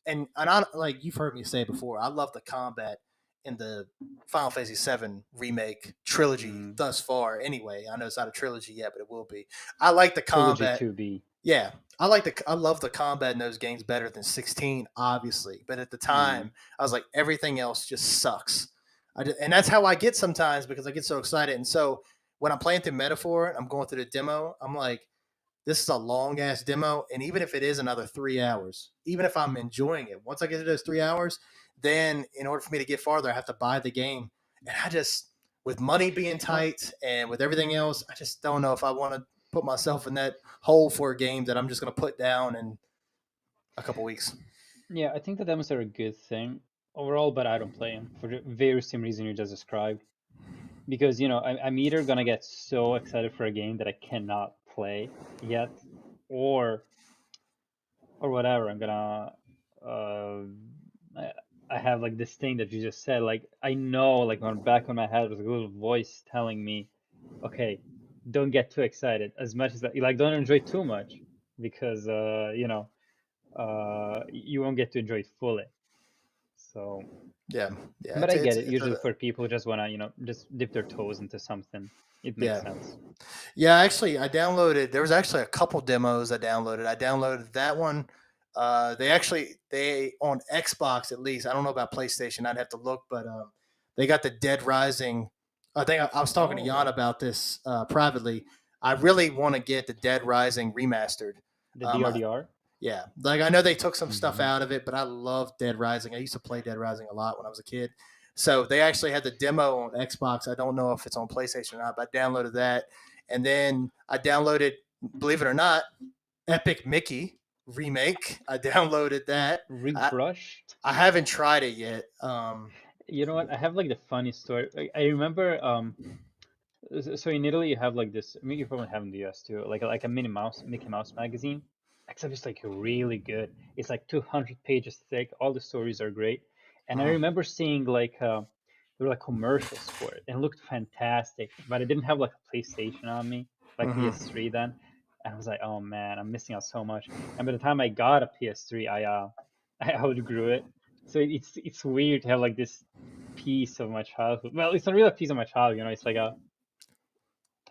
And I like you've heard me say before, I love the combat in the Final Fantasy VII remake trilogy Mhm. thus far. Anyway, I know it's not a trilogy yet, but it will be. I like the Trilogy combat. 2B. Yeah, I love the combat in those games better than 16, obviously. But at the Mm. time, I was like, everything else just sucks. And that's how I get sometimes because I get so excited. And so when I'm playing through Metaphor, I'm going through the demo. I'm like, this is a long ass demo, and even if it is another 3 hours, even if I'm enjoying it, once I get to those 3 hours, then in order for me to get farther, I have to buy the game. And I just, with money being Well, tight and with everything else, I just don't know if I want to put myself in that hole for a game that I'm just going to put down in a couple weeks. yeah, I think the demos are a good thing overall, but I don't play them for the very same reason you just described. Because I'm either gonna get so excited for a game that I cannot play yet, or whatever. I'm gonna uh, I, I have like this thing that you just said. Like I know, like on the back of my head, there's a little voice telling me, "Okay, don't get too excited. As much as that, like, don't enjoy too much, because you won't get to enjoy it fully." So, Yeah, yeah, but I get it. it's Usually a for people who just wanna, just dip their toes into something, it makes yeah. sense. Yeah, actually, I downloaded. There was actually a couple demos I downloaded. I downloaded that one. They on Xbox at least. I don't know about PlayStation. I'd have to look, but they got the Dead Rising. I think I was talking to Jan Oh, about this privately. I really want to get the Dead Rising remastered. the Um, DRDR. yeah, like I know they took some stuff Hmm. out of it, but I love Dead Rising. I used to play Dead Rising a lot when I was a kid. So they actually had the demo on Xbox. I don't know if it's on PlayStation or not, but I downloaded that. And then I downloaded, believe it or not, Epic Mickey remake. I downloaded that. I, Rebrushed. I haven't tried it yet. You know what? I have like the funny story. I remember so in Italy you have like this. I mean, you probably have in the US too. Like a Mickey Mouse magazine. Except it's like really good. It's like 200 pages thick. All the stories are great. And I mhm, remember seeing like there were like commercials for it and it looked fantastic. But I didn't have like a PlayStation on me, like mhm. PS3 then. And I was like, oh man, I'm missing out so much. And by the time I got a PS3, I outgrew it. So it's weird to have like this piece of my childhood. Well, it's not really a piece of my childhood, it's like a,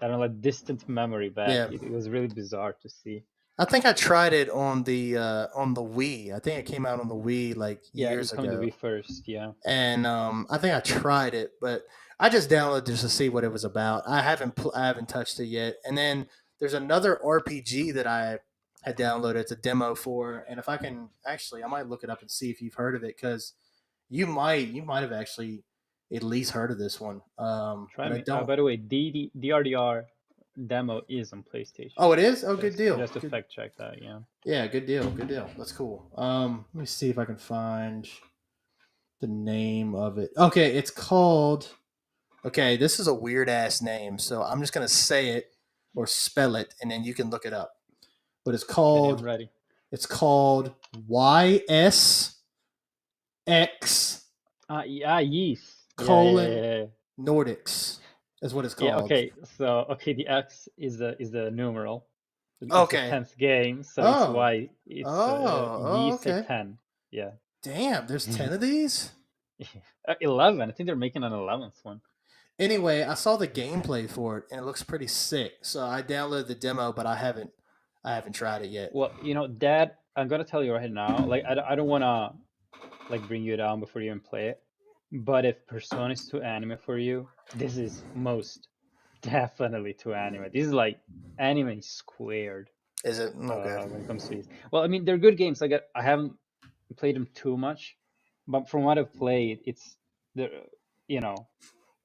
I don't know, like distant memory back. Yeah. It was really bizarre to see. I think I tried it on the Wii. I think it came out on the Wii like Yeah, years it's coming to ago, be first. Yeah. and I think I tried it, but I just downloaded just to see what it was about. I haven't touched it yet. And then there's another RPG that I had downloaded. It's a demo for, and if I can actually, I might look it up and see if you've heard of it because you might have actually at least heard of this one. Try But I me. don't. By the way, DRDR demo is on PlayStation. Oh, it is. Oh, good deal. Just to Good. fact check that. Yeah. Yeah, good deal. Good deal. That's cool. Let me see if I can find the name of it. Okay, it's called. Okay, this is a weird ass name, so I'm just gonna say it or spell it, and then you can look it up. But it's Okay, I'm called. ready. It's called YSX Yeah, yeast. colon Yeah. Nordics is what it's Yeah. called. Okay. So the X is the numeral. It's the Okay. 10th game, so it's Oh. why it's yeast Okay. 10. Yeah. Damn, there's 10 of these? 11. I think they're making an 11th one. Anyway, I saw the gameplay for it and it looks pretty sick. So I downloaded the demo, but I haven't tried it yet. Well, Dad, I'm gonna tell you right now. Like, I don't wanna like bring you down before you even play it. But if Persona is too anime for you, this is most definitely too anime. This is like anime squared. Is it okay? When it comes to these. Well, I mean, they're good games. Like I haven't played them too much, but from what I've played, it's the you know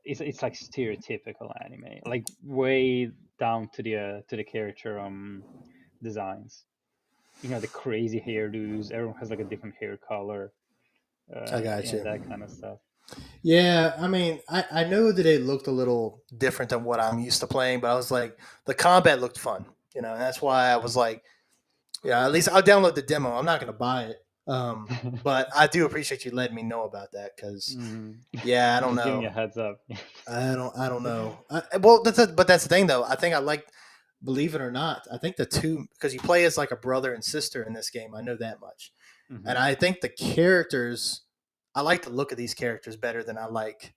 it's like stereotypical anime, like way down to the character designs. The crazy hairdos. Everyone has like a different hair color, I got you. and that kind of stuff. Yeah, I mean, I know that it looked a little different than what I'm used to playing, but I was like, the combat looked fun, and that's why I was like, yeah, at least I'll download the demo. I'm not going to buy it. But I do appreciate you letting me know about that because, yeah, I don't Just giving know. you a heads up. I don't know. Well, but that's the thing though. I think I like, believe it or not, I think the two because you play as like a brother and sister in this game. I know that much, and I think the characters. I like the look of these characters better than I like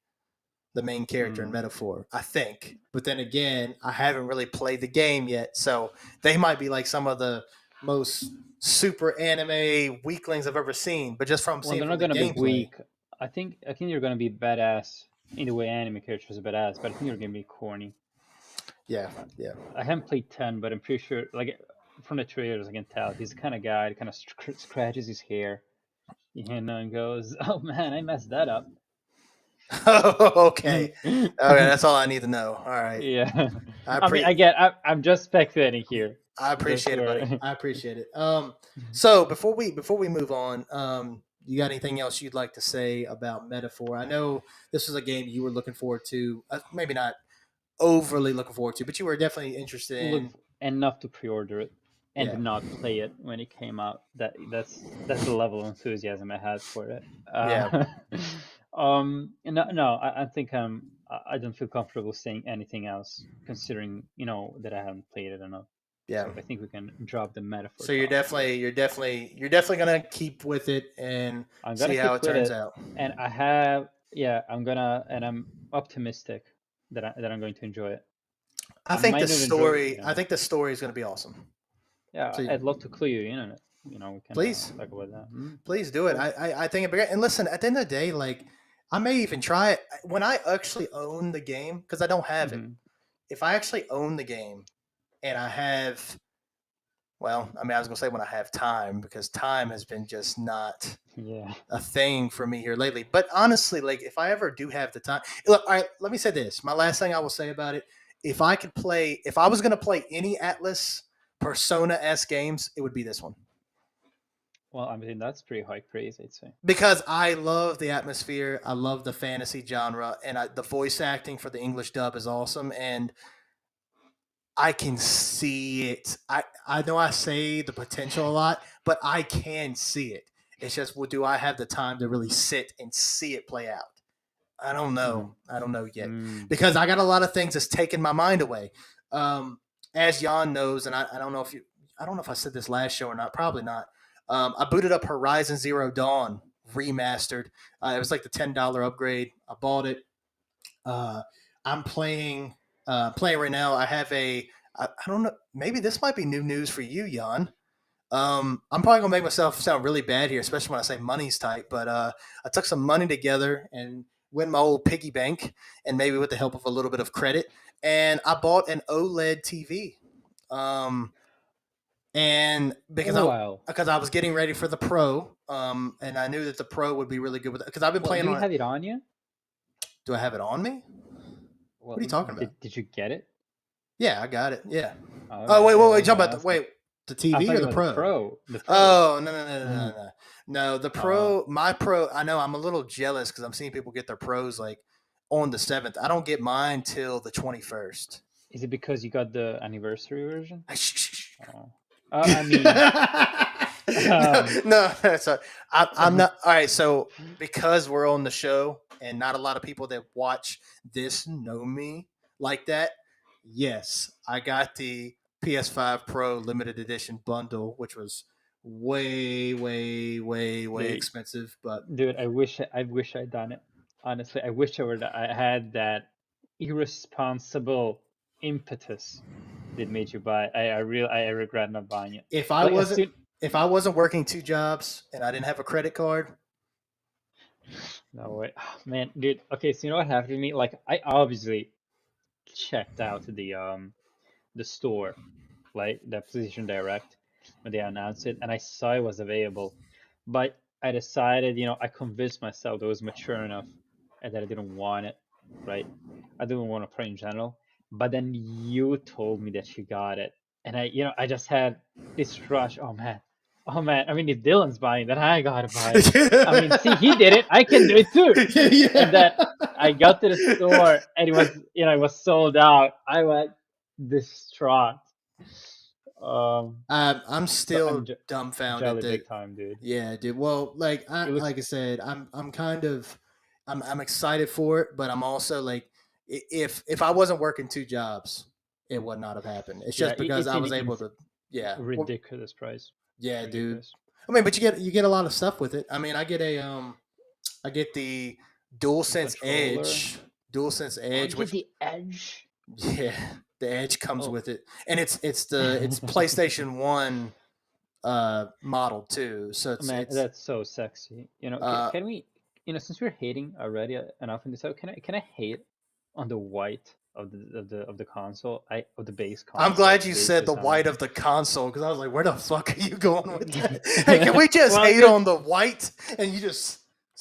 the main character in Metaphor. I think, but then again, I haven't really played the game yet, so they might be like some of the most super anime weaklings I've ever seen. But just from seeing They're from not the gonna be gameplay, weak. I think you're gonna be badass in the way anime characters are badass, but I think you're gonna be corny. yeah. I haven't played 10, but I'm pretty sure, like from the trailers, I can tell he's the kind of guy that kind of scratches his hair, and goes, "Oh man, I messed that up." Okay, that's all I need to know. All right, Yeah. I I mean, pre I'm just speculating here. I Just appreciate it, buddy. for I appreciate it. So before we move on, you got anything else you'd like to say about Metaphor? I know this was a game you were looking forward to. Maybe not overly looking forward to, but you were definitely interested look in. enough to pre-order it and Yeah, did not play it when it came out. That's the level of enthusiasm I had for it. yeah, No, I think I don't feel comfortable saying anything else, considering that I haven't played it enough. yeah. So I think we can drop the metaphor So you're topic. definitely gonna keep with it and I'm gonna see how keep it with turns it, out. and I'm optimistic that I'm going to enjoy it. I I think might the not enjoy, story. I think the story is gonna be awesome. yeah, So I'd love to clue you in on it. We can please, talk about that. please do it. Cool. I think it'd be great. And listen, at the end of the day, like I may even try it when I actually own the game because I don't have it. Mm-hmm. If I actually own the game and I have, well, I mean, I was gonna say when I have time because time has been just not Yeah. a thing for me here lately. But honestly, like if I ever do have the time, look, all right, let me say this. My last thing I will say about it: if I was gonna play any Atlas Persona S games, it would be this one. Well, I mean, that's pretty high praise, I'd say. Because I love the atmosphere, I love the fantasy genre, and the voice acting for the English dub is awesome. And I can see it. I know I say the potential a lot, but I can see it. It's just, well, do I have the time to really sit and see it play out? I don't know. I don't know yet because I got a lot of things that's taking my mind away. As Jan knows, and I don't know if I don't know if I said this last show or not. Probably not. I booted up Horizon Zero Dawn remastered. It was like the $10 upgrade. I bought it. I'm playing right now. I have I don't know. Maybe this might be new news for you, Jan. I'm probably gonna make myself sound really bad here, especially when I say money's tight. But I took some money together and went my old piggy bank, and maybe with the help of a little bit of credit, and I bought an OLED TV. Um, and Wow. because I was getting ready for the Pro, and I knew that the Pro would be really good with it because I've been Well, playing do you on it. have it on you? Do I have it on me? What Well, are you talking about? did you get it? Yeah, I got it. Yeah. Oh, Oh, okay. wait, Yeah, I wait, was talk gonna about ask you. the I'm TV or talking the about the Pro? Pro. The Pro. Oh, no. No, the Uh, Pro, my Pro, I know I'm a little jealous because I'm seeing people get their Pros like on the 7th. I don't get mine till the 21st. is it because you got the anniversary version? Oh. I mean, no, um, no, sorry. I'm not. All right, so because we're on the show and not a lot of people that watch this know me like that, yes, I got the PS5 Pro limited edition bundle, which was way dude, expensive. But dude, I wish I'd done it. Honestly, I wish I had that irresponsible impetus that made you buy it. I regret not buying it. if I Like as wasn't soon if I wasn't working 2 jobs and I didn't have a credit card, no way. Man, dude, okay, so you know what happened to me? Like I obviously checked out the store, like the PlayStation Direct when they announced it, and I saw it was available, but I decided, I convinced myself that it was mature enough and that I didn't want it, right? I didn't want to play in general. But then you told me that you got it, and I just had this rush. Oh man. I mean, if Dylan's buying, then I gotta buy it. I mean, see, he did it. I can do it too. And yeah. then I got to the store, and it was sold out. I went distraught. I'm So I'm still dumbfounded jelly that big time, dude. yeah, dude. Well, It looks like I said, I'm kind of I'm excited for it, but I'm also like if I wasn't working 2 jobs, it would not have happened. It's yeah, just because it's I an was able to yeah. Well, ridiculous price. yeah, dude. Ridiculous. I mean, but you get a lot of stuff with it. I mean, I get the The controller. Dual Sense Oh, you Edge, get which the Edge. yeah, the Edge comes Oh, with it, and it's PlayStation 1 model too. So man, it's that's so sexy. uh Can we, since we're hating already enough in this out, can I hate on the white of the console, of the base I'm console, glad you base said the design. white of the console because I was like, where the fuck are you going with that? Hey, can we just Well, hate because on the white? And you just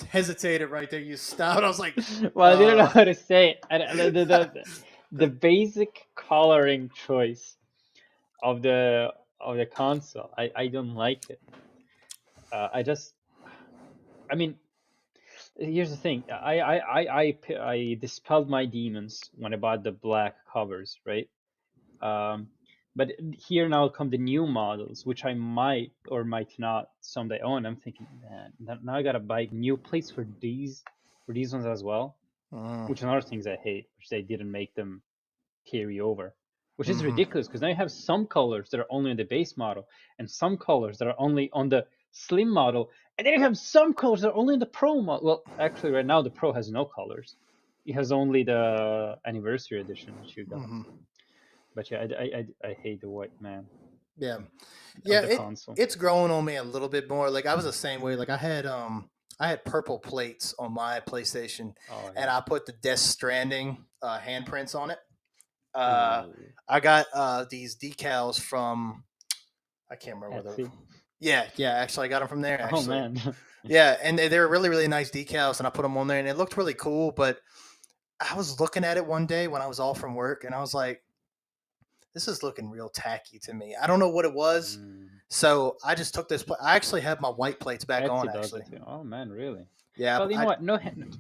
hesitated right there. You stopped. I was like, well, I didn't know how to say it. The basic coloring choice of the console, I don't like it. I just, I mean, here's the thing. I dispelled my demons when I bought the black covers, right? Um, but here now come the new models, which I might or might not someday own. I'm thinking, man, now I gotta buy new plates for these ones as well. mm, Which is another things I hate, which they didn't make them carry over, which is hmm ridiculous because now you have some colors that are only on the base model and some colors that are only on the slim model, and then you have some colors that are only in the pro model. Well, actually, right now the pro has no colors; it has only the anniversary edition which you got. hmm But yeah, I hate the white man yeah, of yeah. the console. It's growing on me a little bit more. Like I was the same way. Like I had purple plates on my PlayStation, Oh and yeah. I put the Death Stranding handprints on it. Uh, Ooh, I got these decals from I can't remember where the Etsy. yeah. Actually, I got them from there. Oh Actually, man. yeah, and they were really nice decals, and I put them on there, and it looked really cool. But I was looking at it one day when I was off from work, and I was like, "This is looking real tacky to me." I don't know what it was, Mm. so I just took this. I actually have my white plates back on. Etsy does Actually, it too. Oh man, really? yeah, Well, you know what?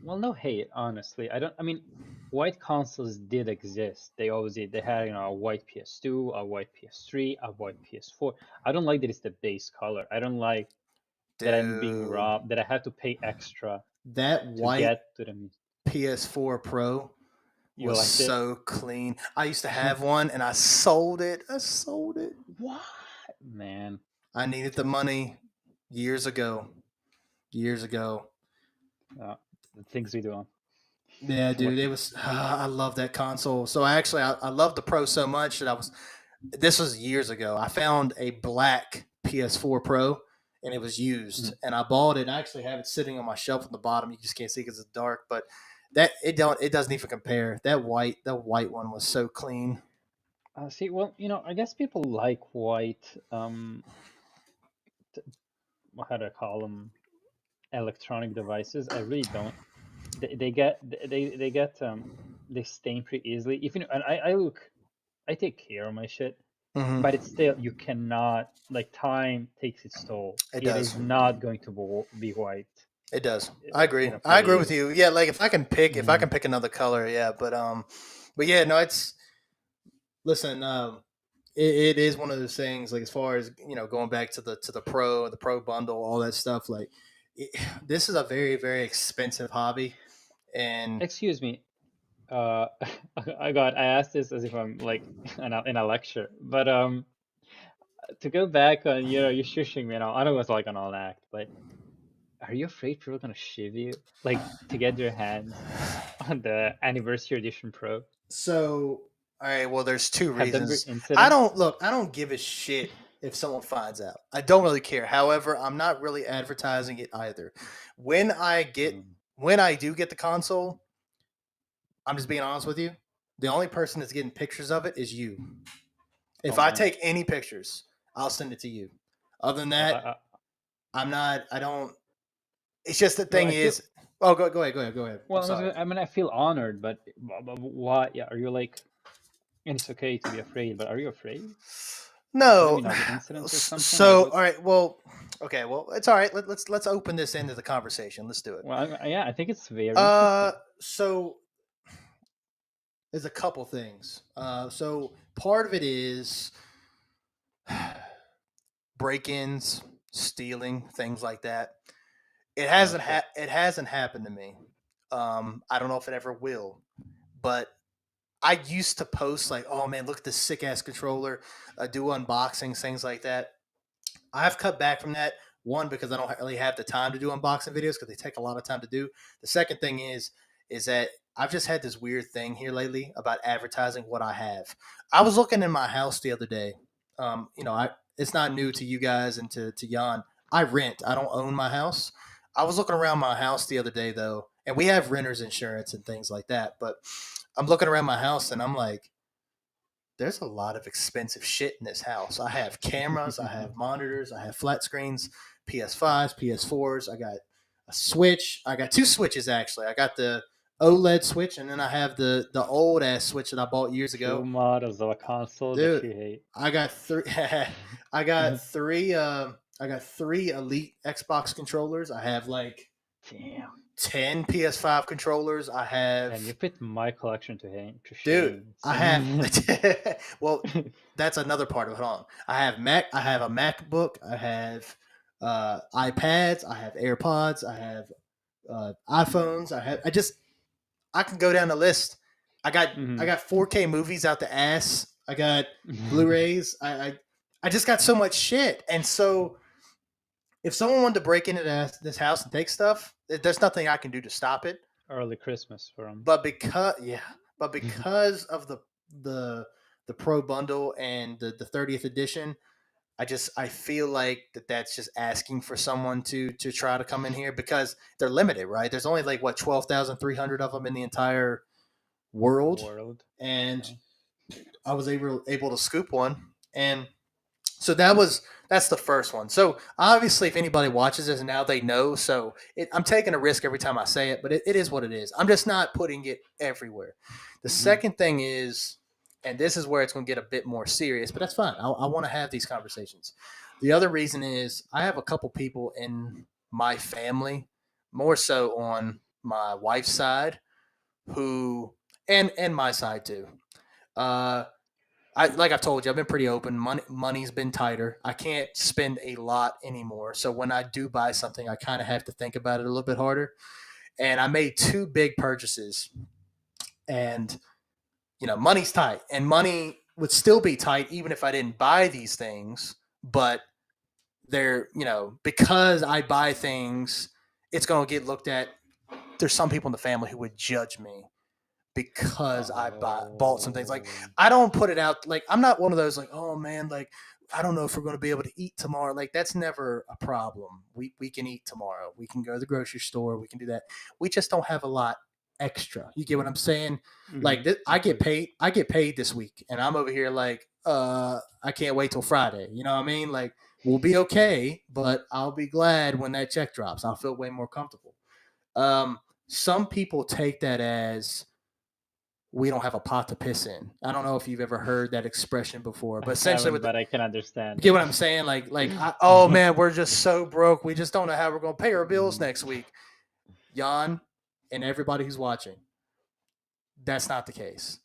Well, no hate, honestly. I don't. I mean, white consoles did exist. They always did. They had, a white PS2, a white PS3, a white PS4. I don't like that it's the base color. I don't like that I'm being dude, robbed. That I have to pay extra that to white get to them. PS4 Pro You was liked it? so clean. I used to have one, and I sold it. I sold it. What? Man, I needed the money years ago. Years ago. uh, the things we do on. Yeah, What? dude, it was. I love that console. So I love the Pro so much that I was this was years ago. I found a black PS4 Pro, and it was used, and I bought it. And I actually have it sitting on my shelf at the bottom. You just can't see because it's dark, but it doesn't even compare. That white one was so clean. See, well, I guess people like white, how do I call them, electronic devices. I really don't. They get they stain pretty easily. Even and I take care of my shit, Mm-hmm. but it's still, you cannot, like, time takes its toll. It It does. is not going to be white, It does. I agree. I pretty agree with easily. you. Yeah, like if I Mhm. can pick another color, yeah. But yeah, no, it's listen. It is one of those things. Like as far as going back to the pro bundle, all that stuff. Like it, this is a very very expensive hobby, and Excuse me. Uh, I asked this as if I'm like in a lecture, but to go back on, you're shushing me now. I know it's like an all act, but are you afraid people are gonna shiv you, like, to get their hands on the Anniversary Edition Pro? so all right. Well, there's two Have there been reasons. incidents? I don't give a shit if someone finds out. I don't really care. However, I'm not really advertising it either. When I get Mm. when I do get the console, I'm just being honest with you. The only person that's getting pictures of it is you. If Oh I man. take any pictures, I'll send it to you. Other than Well, that, I'm not. I don't. It's just the well, thing I feel is. Oh, go ahead. I'm well. sorry. I mean, I feel honored, but why? Yeah, are you like? And it's okay to be afraid, but are you afraid? Have there No. been other incidents or something? Like, So, what? all right. Well, okay. Well, it's all right. Let's open this into the conversation. Let's do it. Well, yeah, I think it's very interesting. So there's a couple things. So part of it is break-ins, stealing, things like that. Oh shit. It hasn't happened to me. I don't know if it ever will, but I used to post like, "Oh man, look at this sick ass controller," do unboxings, things like that. I've cut back from that. One, because I don't really have the time to do unboxing videos because they take a lot of time to do. The second thing is that I've just had this weird thing here lately about advertising what I have. I was looking in my house the other day. I it's not new to you guys and to Jan. I rent. I don't own my house. I was looking around my house the other day though, and we have renters insurance and things like that. But I'm looking around my house and I'm like, there's a lot of expensive shit in this house. I have cameras, I have monitors, I have flat screens, PS5s, PS4s. I got a Switch. I got two Switches actually. I got the OLED Switch, and then I have the old ass Switch that I bought years Two ago. models of a console that Dude, you hate. I got three. I got three. I got three Elite Xbox controllers. I have like Damn. 10 PS5 controllers. I Damn, you have put my collection to Dude, shame. I have. Well, that's another part of it. Hold on. I have Mac. I have a MacBook. I have iPads. I have AirPods. I have iPhones. I can go down the list. I Mhm. got 4K movies out the ass. I got Blu-rays. I just got so much shit. And so if someone wanted to break into this house and take stuff, there's nothing I can do to stop it. Early Christmas for them. But because of the the pro bundle and the 30th edition, I feel like that's just asking for someone to try to come in here because they're limited, right? There's only like what 12,300 of them in the entire world, World. and Yeah. I was able to scoop one, and so that's the first one. So obviously, if anybody watches this now, they know. So I'm taking a risk every time I say it, but it is what it is. I'm just not putting it everywhere. The Mhm. second thing is, and this is where it's going to get a bit more serious, but that's fine. I want to have these conversations. The other reason is I have a couple people in my family, more so on my wife's side, who and my side too. Uh, like I've told you, I've been pretty open. Money's been tighter. I can't spend a lot anymore. So when I do buy something, I kind of have to think about it a little bit harder. And I made two big purchases, and money's tight, and money would still be tight even if I didn't buy these things. But they're because I buy things, it's going to get looked at. There's some people in the family who would judge me because I bought some things. Like, I don't put it out. Like, I'm not one of those like, oh man, like I don't know if we're going to be able to eat tomorrow. Like, that's never a problem. We can eat tomorrow. We can go to the grocery store. We can do that. We just don't have a lot extra. You get what I'm saying? Like, I get paid. I get paid this week, and I'm over here like, I can't wait till Friday. You know what I mean? Like, we'll be okay, but I'll be glad when that check drops. I'll feel way more comfortable. Some people take that as we don't have a pot to piss in. I don't know if you've ever heard that expression before, but essentially, but I can understand. Get what I'm saying? Oh man, we're just so broke. We just don't know how we're going to pay our bills next week. Jan and everybody who's watching, that's not the case.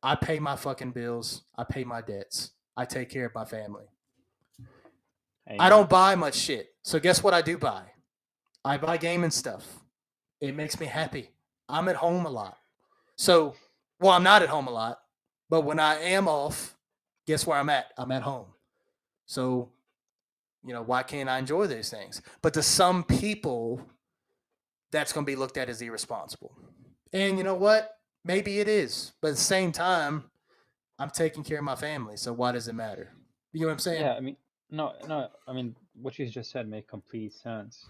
I pay my fucking bills. I pay my debts. I take care of my family. I don't buy much shit. So guess what I do buy? I buy gaming stuff. It makes me happy. I'm at home a lot. So, well, I'm not at home a lot, but when I am off, guess where I'm at? I'm at home. So, why can't I enjoy those things? But to some people, that's going to be looked at as irresponsible. And you know what? Maybe it is. But at the same time, I'm taking care of my family. So why does it matter? You know what I'm saying? Yeah, I mean, no. I mean, what you just said make complete sense.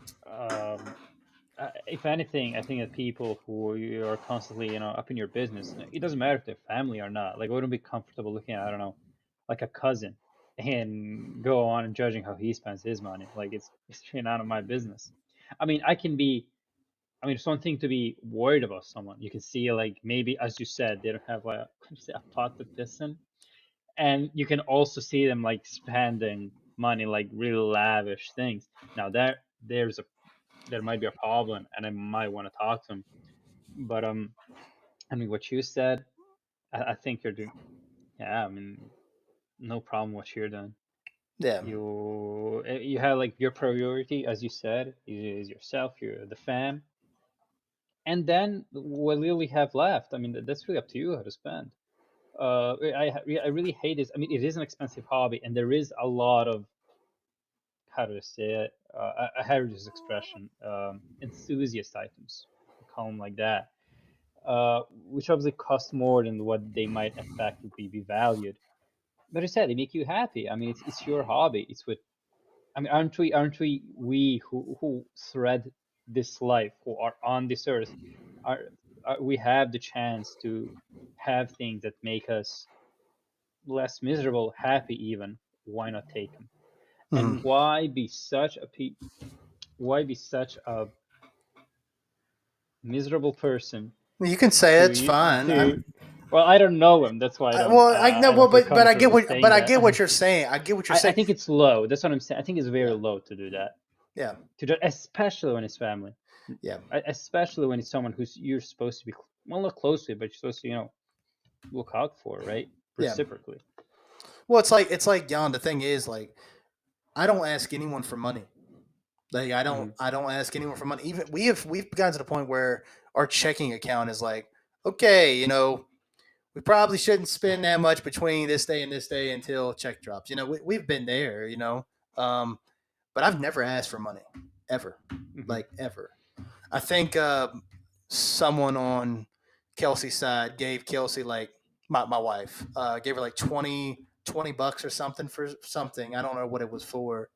If anything, I think that people who you are constantly, up in your business, it doesn't matter if they're family or not. Like, I wouldn't be comfortable looking at, I don't know, like a cousin and go on and judging how he spends his money. Like, it's straight out of my business. I mean, it's one thing to be worried about someone. You can see, like, maybe, as you said, they don't have a pot to piss in. And you can also see them, like, spending money, like, really lavish things. Now, there might be a problem, and I might want to talk to them. But I mean, what you said, I think you're doing. Yeah, I mean, no problem what you're doing. Yeah. You have, like, your priority, as you said, is yourself, the fam, and then what little you have left. I mean, that's really up to you how to spend. I really hate this. I mean, it is an expensive hobby, and there is a lot of, how do I say it? I heard this expression, enthusiast items, I call them like that, which obviously cost more than what they might effectively be valued. But I said they make you happy. I mean, it's your hobby. It's what, I mean, aren't we who thread this life, who are on this earth, are we have the chance to have things that make us less miserable, happy even. Why not take them? And why be such a miserable person? You can say it's fine. Well, I don't know him. That's why I don't. Well, I know, I don't feel but I get comfortable what saying I that. get what you're saying. I get what you're I saying. think it's low. That's what I'm saying. I think it's very low to do that. Yeah. Especially when it's family. Yeah. Especially when it's someone you're supposed to be, well, not close to, but you're supposed to, look out for, right? Reciprocally. Yeah. Well, it's like Jan. The thing is, like, I don't ask anyone for money. Like, I don't ask anyone for money. Even we've gotten to the point where our checking account is like, okay, we probably shouldn't spend that much between this day and this day until check drops. We've been there, but I've never asked for money, ever, like, ever. I think someone on Kelsey's side gave Kelsey, like, my wife, gave her like $20 or something for something. I don't know what it was for.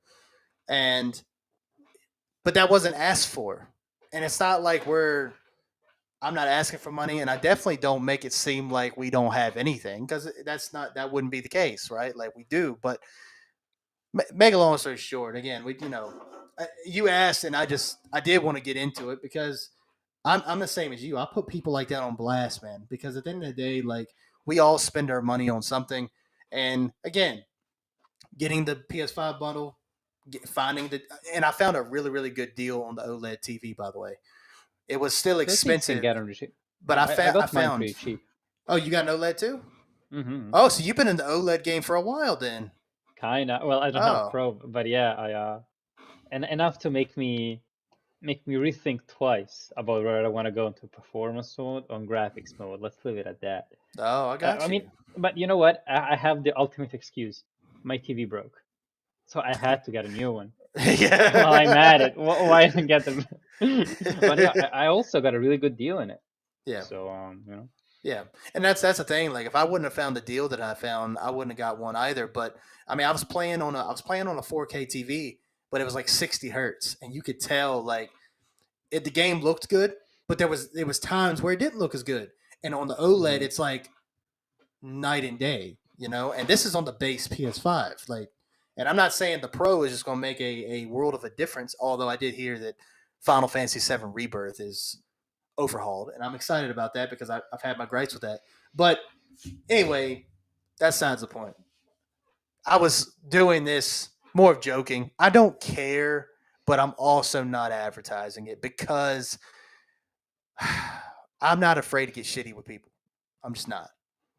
But that wasn't asked for. And it's not like I'm not asking for money, and I definitely don't make it seem like we don't have anything, because that wouldn't be the case, right? Like, we do. But make a long story short, again, you asked, and I did want to get into it because I'm the same as you. I put people like that on blast, man, because at the end of the day, like, we all spend our money on something. And again, getting the PS5 bundle, and I found a really, really good deal on the OLED TV, by the way. It was still expensive, but I got found mine pretty cheap. Oh, you got an OLED too? Mm-hmm. Oh, so you've been in the OLED game for a while then? Kinda. Well, I don't have a Pro, but yeah, I and enough to make me rethink twice about whether I want to go into performance mode or graphics mode. Let's leave it at that. Oh, I got you. I mean, but you know what? I have the ultimate excuse. My TV broke, so I had to get a new one. Yeah. Well, I'm at it. Why didn't get them? But I also got a really good deal in it. Yeah. So Yeah, and that's the thing. Like, if I wouldn't have found the deal that I found, I wouldn't have got one either. But I mean, I was playing on a 4K TV, but it was like 60 hertz, and you could tell like the game looked good, but there was times where it didn't look as good. And on the OLED, Hmm. it's like night and day, you know. And this is on the base PS5, like. And I'm not saying the Pro is just going to make a world of a difference. Although I did hear that Final Fantasy VII Rebirth is overhauled, and I'm excited about that because I've had my gripes with that. But anyway, that's besides the point. I was doing this more of joking. I don't care, but I'm also not advertising it because I'm not afraid to get shitty with people. I'm just not.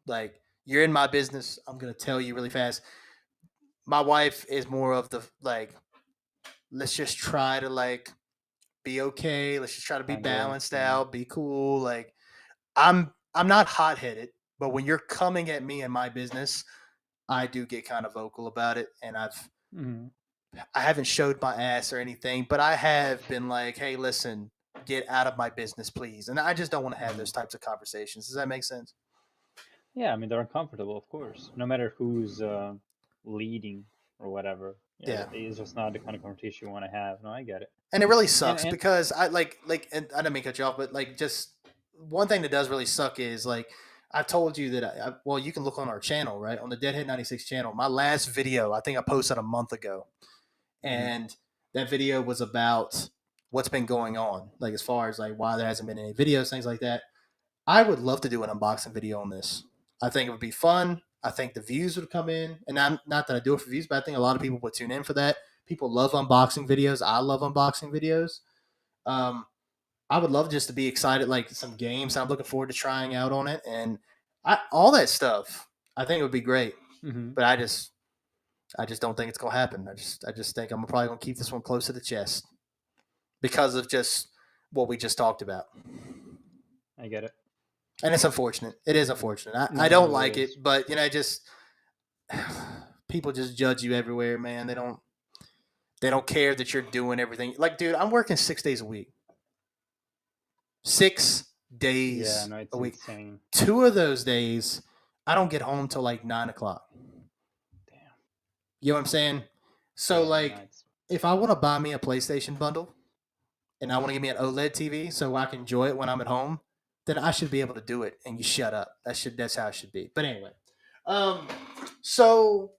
Like, you're in my business. I'm gonna tell you really fast. My wife is more of the like, let's just try to like be okay. Let's just try to be Handle it. balanced Yeah. out, be cool. Like, I'm not hot headed, but when you're coming at me in my business, I do get kind of vocal about it, and Hmm. I haven't showed my ass or anything, but I have been like, hey, listen, get out of my business, please. And I just don't want to have Hmm. those types of conversations. Does that make sense? Yeah, I mean they're uncomfortable, of course, no matter who's leading or whatever. Yeah, Yeah. it's just not the kind of conversation you want to have. No, I get it. And it really And sucks because and I don't mean to cut you off, but like, just one thing that does really suck is like, I told you that well, you can look on our channel, right? On the Deadhead 96 channel. My last video, I think I posted a month ago, hmm and that video was about what's been going on, like as far as like why there hasn't been any videos, things like that. I would love to do an unboxing video on this. I think it would be fun. I think the views would come in, and not that I do it for views, but I think a lot of people would tune in for that. People love unboxing videos. I love unboxing videos. Um, I would love just to be excited, like some games I'm looking forward to trying out on it, and all that stuff. I think it would be great, hmm but I just don't think it's gonna happen. I just think I'm probably gonna keep this one close to the chest because of just what we just talked about. I get it. And it's unfortunate. It is unfortunate. I No, don't it like is. it, but just people just judge you everywhere, man. They don't care that you're doing everything. Like, dude, I'm working 6 days a week. 6 Yeah, days no, a it's week. insane. 2 of those days, I don't get home till like 9 o'clock. Damn. You know what I'm saying? So Yeah, no, like, it's if I want to buy me a PlayStation bundle and I want to give me an OLED TV so I can enjoy it when I'm at home, then I should be able to do it. And you shut up. That's how it should be. But anyway, um, so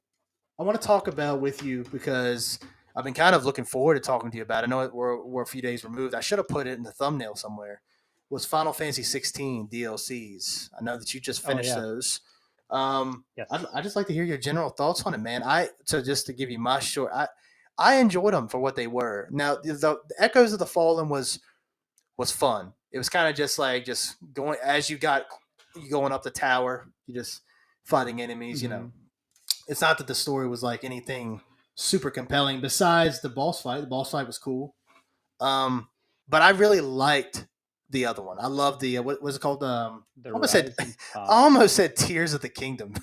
I want to talk about with you because I've been kind of looking forward to talking to you about it. I know we're a few days removed. I should have put it in the thumbnail somewhere. Was Final Fantasy 16 DLCs? I know that you just oh finished yeah. those. Yes. I just like to hear your general thoughts on it, man. Just to give you my short, I enjoyed them for what they were. Now the Echoes of the Fallen was fun. It was kind of just like just going as you going up the tower, you just fighting enemies. You know, hmm it's not that the story was like anything super compelling besides the boss fight. The boss fight was cool. Um, but I really liked the other one. I love the what was it called? The I almost said Rising I Tide. almost said Tears of the Kingdom.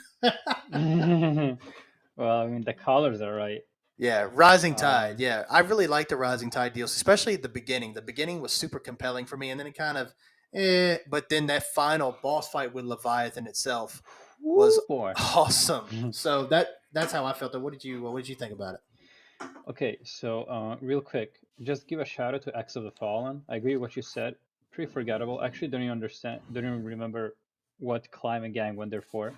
Well, I mean the colors are right. Yeah, Rising Tide. Um, Yeah, I really liked the Rising Tide deals, especially at the beginning. The beginning was super compelling for me, and then it kind of, but then that final boss fight with Leviathan itself was woo boy. awesome. So that's how I felt. What did you think about it? Okay, so real quick, just give a shout out to X of the Fallen. I agree with what you said. Pretty forgettable. Actually, don't even understand. Don't even remember what Climate Gang went there for.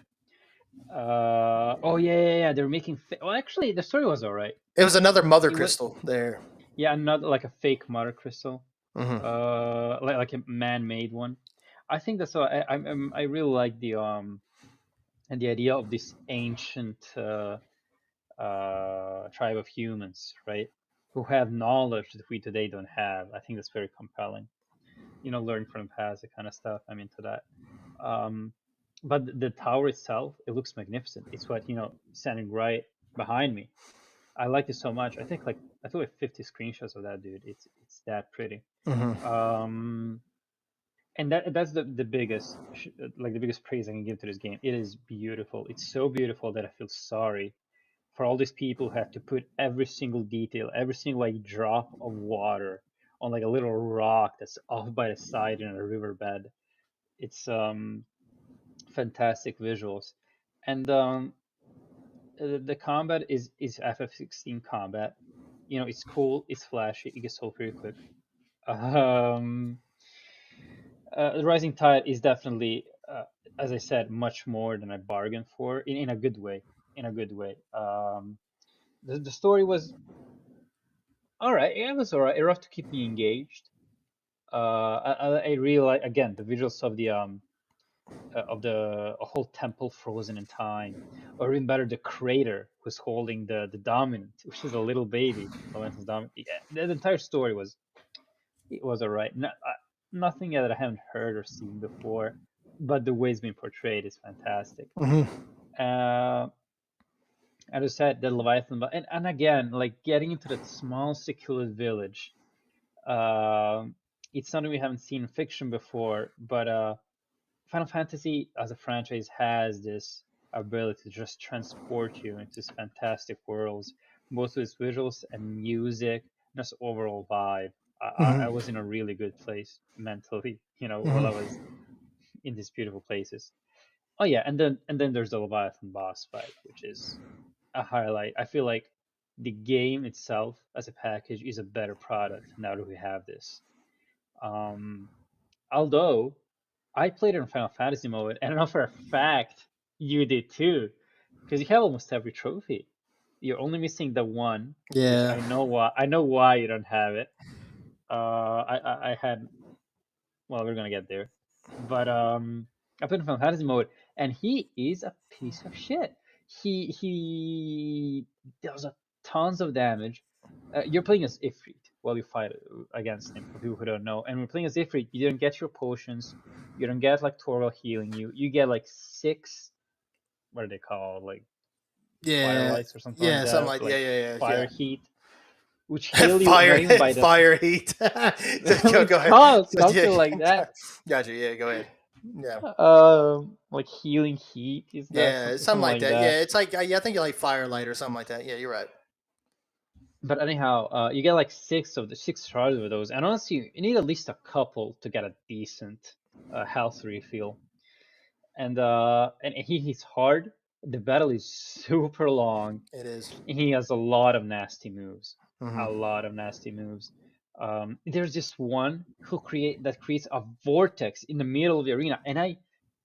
Oh yeah. They're making. Well, actually, the story was alright. It was another Mother It was Crystal there. yeah, not like a fake mother crystal. Hmm. Like a man-made one. I think that's why I really like the idea of this ancient tribe of humans, right? Who have knowledge that we today don't have. I think that's very compelling. Learn from the past, that kind of stuff. I'm into that. Um, but the tower itself, it looks magnificent. It's what, standing right behind me. I like it so much. I took like 50 screenshots of that, dude. It's that pretty. Hmm. Um, and that's the biggest like the biggest praise I can give to this game. It is beautiful. It's so beautiful that I feel sorry for all these people who have to put every single detail, every single like drop of water on like a little rock that's off by the side in a riverbed. It's fantastic visuals, and the combat is FF16 combat. You know, it's cool, it's flashy, it gets old pretty quick. Um, the Rising Tide is definitely, as I said, much more than I bargained for in a good way. In a good way. The story was all right. Yeah, it was all right. Enough to keep me engaged. I really like again the visuals of the a whole temple frozen in time, or even better, the crater who's holding the dominant, which is a little baby. Elemental's dominant. Yeah, the entire story was it was alright. Nothing that I haven't heard or seen before, but the way it's been portrayed is fantastic. Mm-hmm. As I said, the Leviathan, and again, like getting into that small, secluded village. Uh, it's something we haven't seen in fiction before, but Final Fantasy as a franchise has this ability to just transport you into these fantastic worlds, both with visuals and music, and just overall vibe. I Mm-hmm. was in a really good place mentally, while I Mm-hmm. was in these beautiful places. Oh yeah, and then there's the Leviathan boss fight, which is a highlight. I feel like the game itself as a package is a better product now that we have this. Um, although I played it in Final Fantasy mode, and I know for a fact you did too, because you have almost every trophy. You're only missing the one, which Yeah. I know why. I know why you don't have it. I had. Well, we're gonna get there, but I played in Final Fantasy mode, and he is a piece of shit. He does tons of damage. You're playing as Ifrit while you fight against him. For people who don't know, and we're playing as Ifrit, you don't get your potions. You don't get like Torval healing you. You get like six. What are they called? Like Yeah. firelights or something like Yeah. Something that. like, yeah, Like yeah, fire yeah, heat, which yeah. heal you not Fire, even by the. fire heat. Go It's ahead. called Yeah. something like that. Gotcha. Yeah. Go ahead. Yeah. Like healing heat is that Yeah. something Something something like like that. that. Yeah. It's like, yeah, I think you like firelight or something like that. Yeah. You're right. But anyhow, you get like six shards of those, and honestly, you need at least a couple to get a decent health refill. And he's hard. The battle is super long, It is. and he has a lot of nasty moves. A Mm-hmm. lot of nasty moves. There's this one who creates a vortex in the middle of the arena, and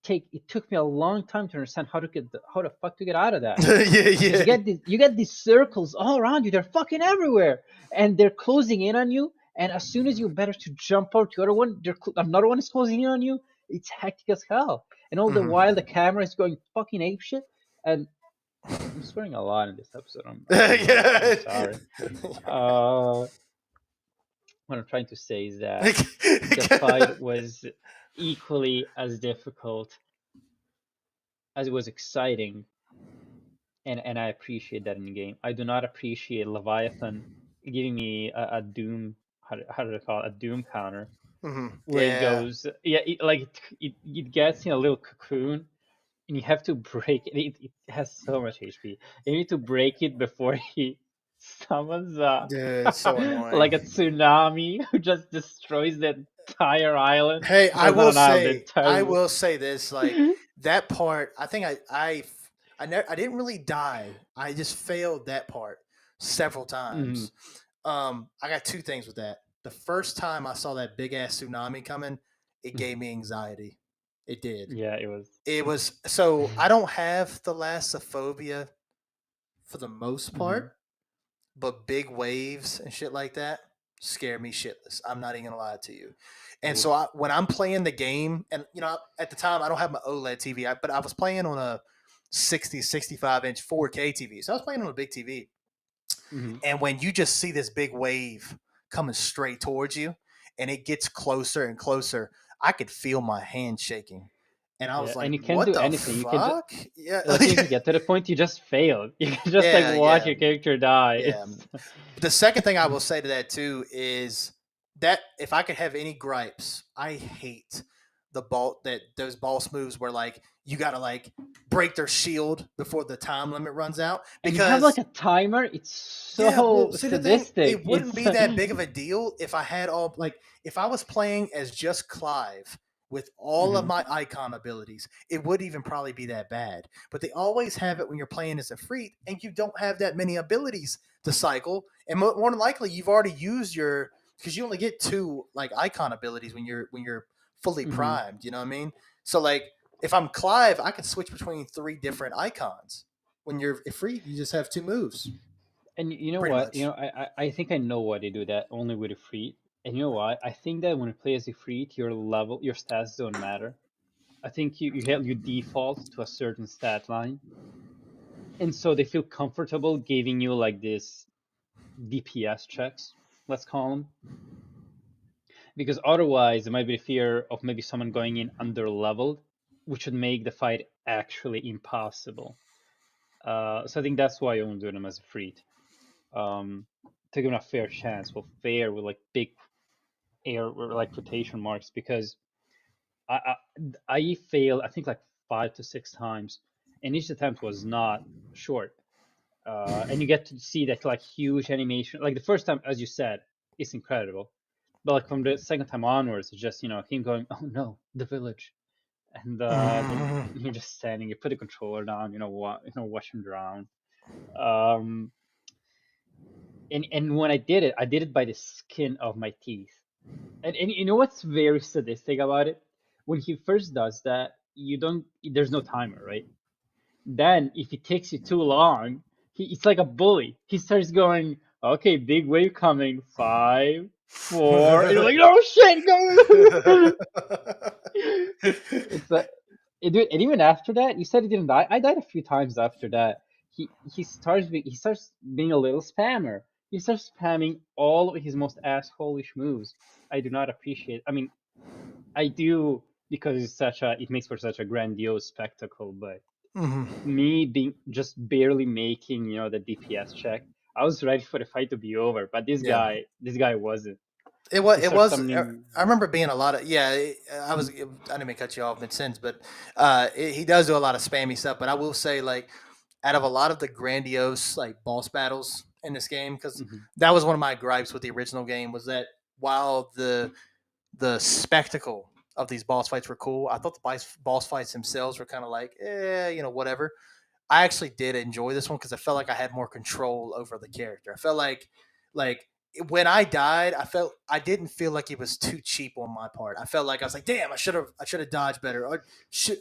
it took me a long time to understand how the fuck to get out of that, Yeah. because Yeah. you get these circles all around you. They're fucking everywhere, and they're closing in on you. And as soon as you better to jump out to the other one, another one is closing in on you. It's hectic as hell, and all the Mm-hmm. while the camera is going fucking apeshit. And I'm swearing a lot in this episode. I'm Yeah. sorry. Uh, what I'm trying to say is that the fight was equally as difficult as it was exciting, and I appreciate that in the game. I do not appreciate Leviathan giving me a Doom. How do I call it? A Doom counter Mm-hmm. where it Yeah. goes. Yeah, it gets in a little cocoon, and you have to break it. It has so much HP. You need to break it before he summons Dude, it's so annoying. like a tsunami who just destroys the entire island. Hey, That's not an island, the I entire. will say this, like that part, I think I didn't really die. I just failed that part several Mhm. times. I got two things with that. The first time I saw that big ass tsunami coming, it gave me anxiety. It did. Yeah, it was. It was so I don't have thalassophobia for the most Mhm. part, but big waves and shit like that scare me shitless. I'm not even gonna lie to you. And Oof. so when I'm playing the game, and at the time I don't have my OLED TV, but I was playing on a 60, 65-inch 4K TV. So I was playing on a big TV. Mhm. And when you just see this big wave coming straight towards you and it gets closer and closer, I could feel my hand shaking. And I Yeah, was like, and you can't what do the anything. You can just fuck? Yeah. like if you get to the point you just failed. You can just like Yeah, watch yeah. your character die. Yeah. It's. The second thing I will say to that too is that if I could have any gripes, I hate those boss moves where like you gotta like break their shield before the time limit runs out. And you have like Because a timer. It's yeah, well, so see the thing, sadistic. it wouldn't It's. be that big of a deal if I had all like if I was playing as just Clive with all of my icon abilities, it would even probably be that bad. But they always have it when you're playing as a freak and you don't have that many abilities to cycle. And more than likely, you've already used your, because you only get 2 like icon abilities when you're fully Mm-hmm. primed. You know what I mean? So like if I'm Clive, I can switch between 3 different icons. When you're a freak, you just have 2 moves, And you know pretty what? much. I think I know why they do that only with a free. And you know what? I think that when you play as a free, your level, your stats don't matter. I think you default to a certain stat line, and so they feel comfortable giving you like this DPS checks, let's call them, because otherwise there might be a fear of maybe someone going in under leveled, which would make the fight actually impossible. So I think that's why I only do them as a free. Um, to give them a fair chance. Well, fair with like big air or like quotation marks, because I, I I failed I think like 5 to 6 times, and each attempt was not short. And you get to see that like huge animation. Like the first time, as you said, it's incredible, but like from the second time onwards, it's just him going, "Oh no, the village," and then you're just standing. You put the controller down, watch him drown. Um, and when I did it by the skin of my teeth. And you know what's very sadistic about it? When he first does that, you don't. There's no timer, right? Then if it takes you too long, it's like a bully. He starts going, "Okay, big wave coming, 5, 4," and you're like, "No shit, go!" It's like, dude, and even after that, you said he didn't die. I died a few times after that. He starts being a little spammer. He starts spamming all of his most assholish moves. I do not appreciate. I mean, I do, because it makes for such a grandiose spectacle. But me being just barely making the DPS check, I was ready for the fight to be over. But Yeah. this guy wasn't. It was. He It starts was. summoning. I remember being a lot of. Yeah, I was. I didn't mean to cut you off mid sentence, but he does do a lot of spammy stuff. But I will say, like, out of a lot of the grandiose like boss battles in this game, because Mhm. that was one of my gripes with the original game, was that while the spectacle of these boss fights were cool, I thought the boss fights themselves were kind of like, whatever. I actually did enjoy this one because I felt like I had more control over the character. I felt like when I died, I didn't feel like it was too cheap on my part. I felt like I was like, damn, I should have dodged better, or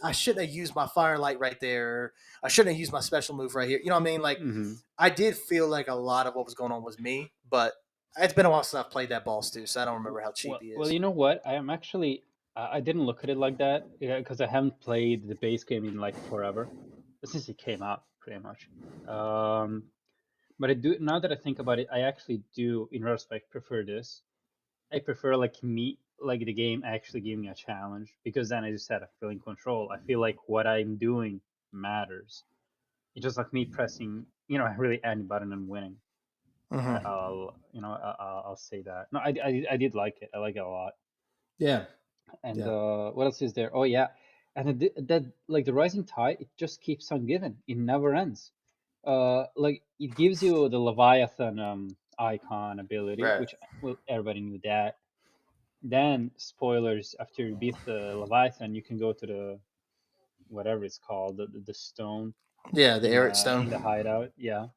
I shouldn't have used my firelight right there, or I shouldn't have used my special move right here. You know what I mean? Like Mhm. I did feel like a lot of what was going on was me, but it's been a while since I've played that boss too, so I don't remember how cheap he Well, is. you know what? I am actually. I didn't look at it like that because I haven't played the base game in like forever, since it came out, pretty much. Um, but I do now that I think about it, I actually do, in retrospect, prefer this. I prefer like the game actually giving me a challenge, because then, as you said, I feel in control. I feel like what I'm doing matters. It's just like me pressing, really any button and winning. Mm-hmm. I'll say that. No, I did like it. I like it a lot. Yeah, And yeah, what else is there? Oh yeah, and that like the rising tide, it just keeps on giving. It never ends. Like it gives you the Leviathan icon ability, right. which, well, everybody knew that. Then, spoilers, after you beat the Leviathan, you can go to the whatever it's called, the stone Yeah, the Eric in the Stone. hideout. Yeah,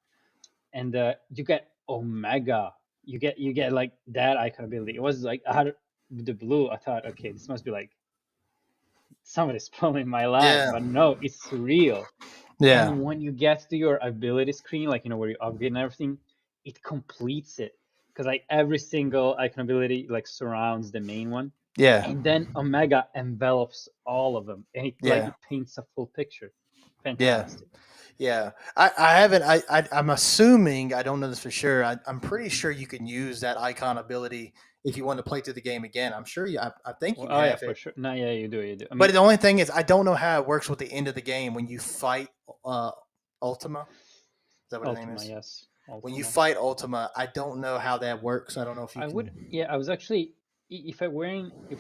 and you get Omega. You get like that icon ability. It was like out of the blue. I thought, okay, this must be like somebody's pulling my leg, Yeah, but no, it's real. yeah, And when you get to your ability screen, like where you upgrade and everything, it completes it, because like every single icon ability like surrounds the main one, yeah, and then Omega envelops all of them, and yeah, it paints a full picture. yeah. Fantastic. Yeah, I haven't. I'm assuming, I don't know this for sure. I'm pretty sure you can use that icon ability if you want to play through the game again. I'm sure you. I think Well, you oh yeah, have for it. sure. No, yeah, you do, you do. I But mean, the only thing is, I don't know how it works with the end of the game when you fight uh, Ultima. Is that what his name Ultima, is? yes, When you Ultima. fight Ultima, I don't know how that works. I don't know if you I would, can. yeah, I was actually, if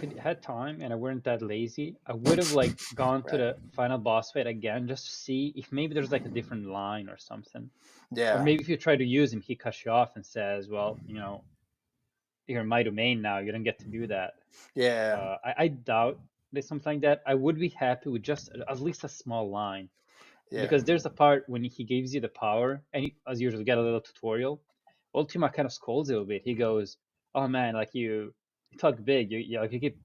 it had time and I weren't that lazy, I would have like gone to Right. the final boss fight again just to see if maybe there's like a different line or something. Or Yeah. maybe if you try to use him, he cuts you off and says, "Well, you're in my domain now. You don't get to do that." Yeah. I doubt. there's something like that, I would be happy with just at least a small line. Yeah. Because there's a part when he gives you the power, and you, as usual, get a little tutorial. Ultima kind of scolds you a bit. He goes, "Oh man, like you talk big. Like you keep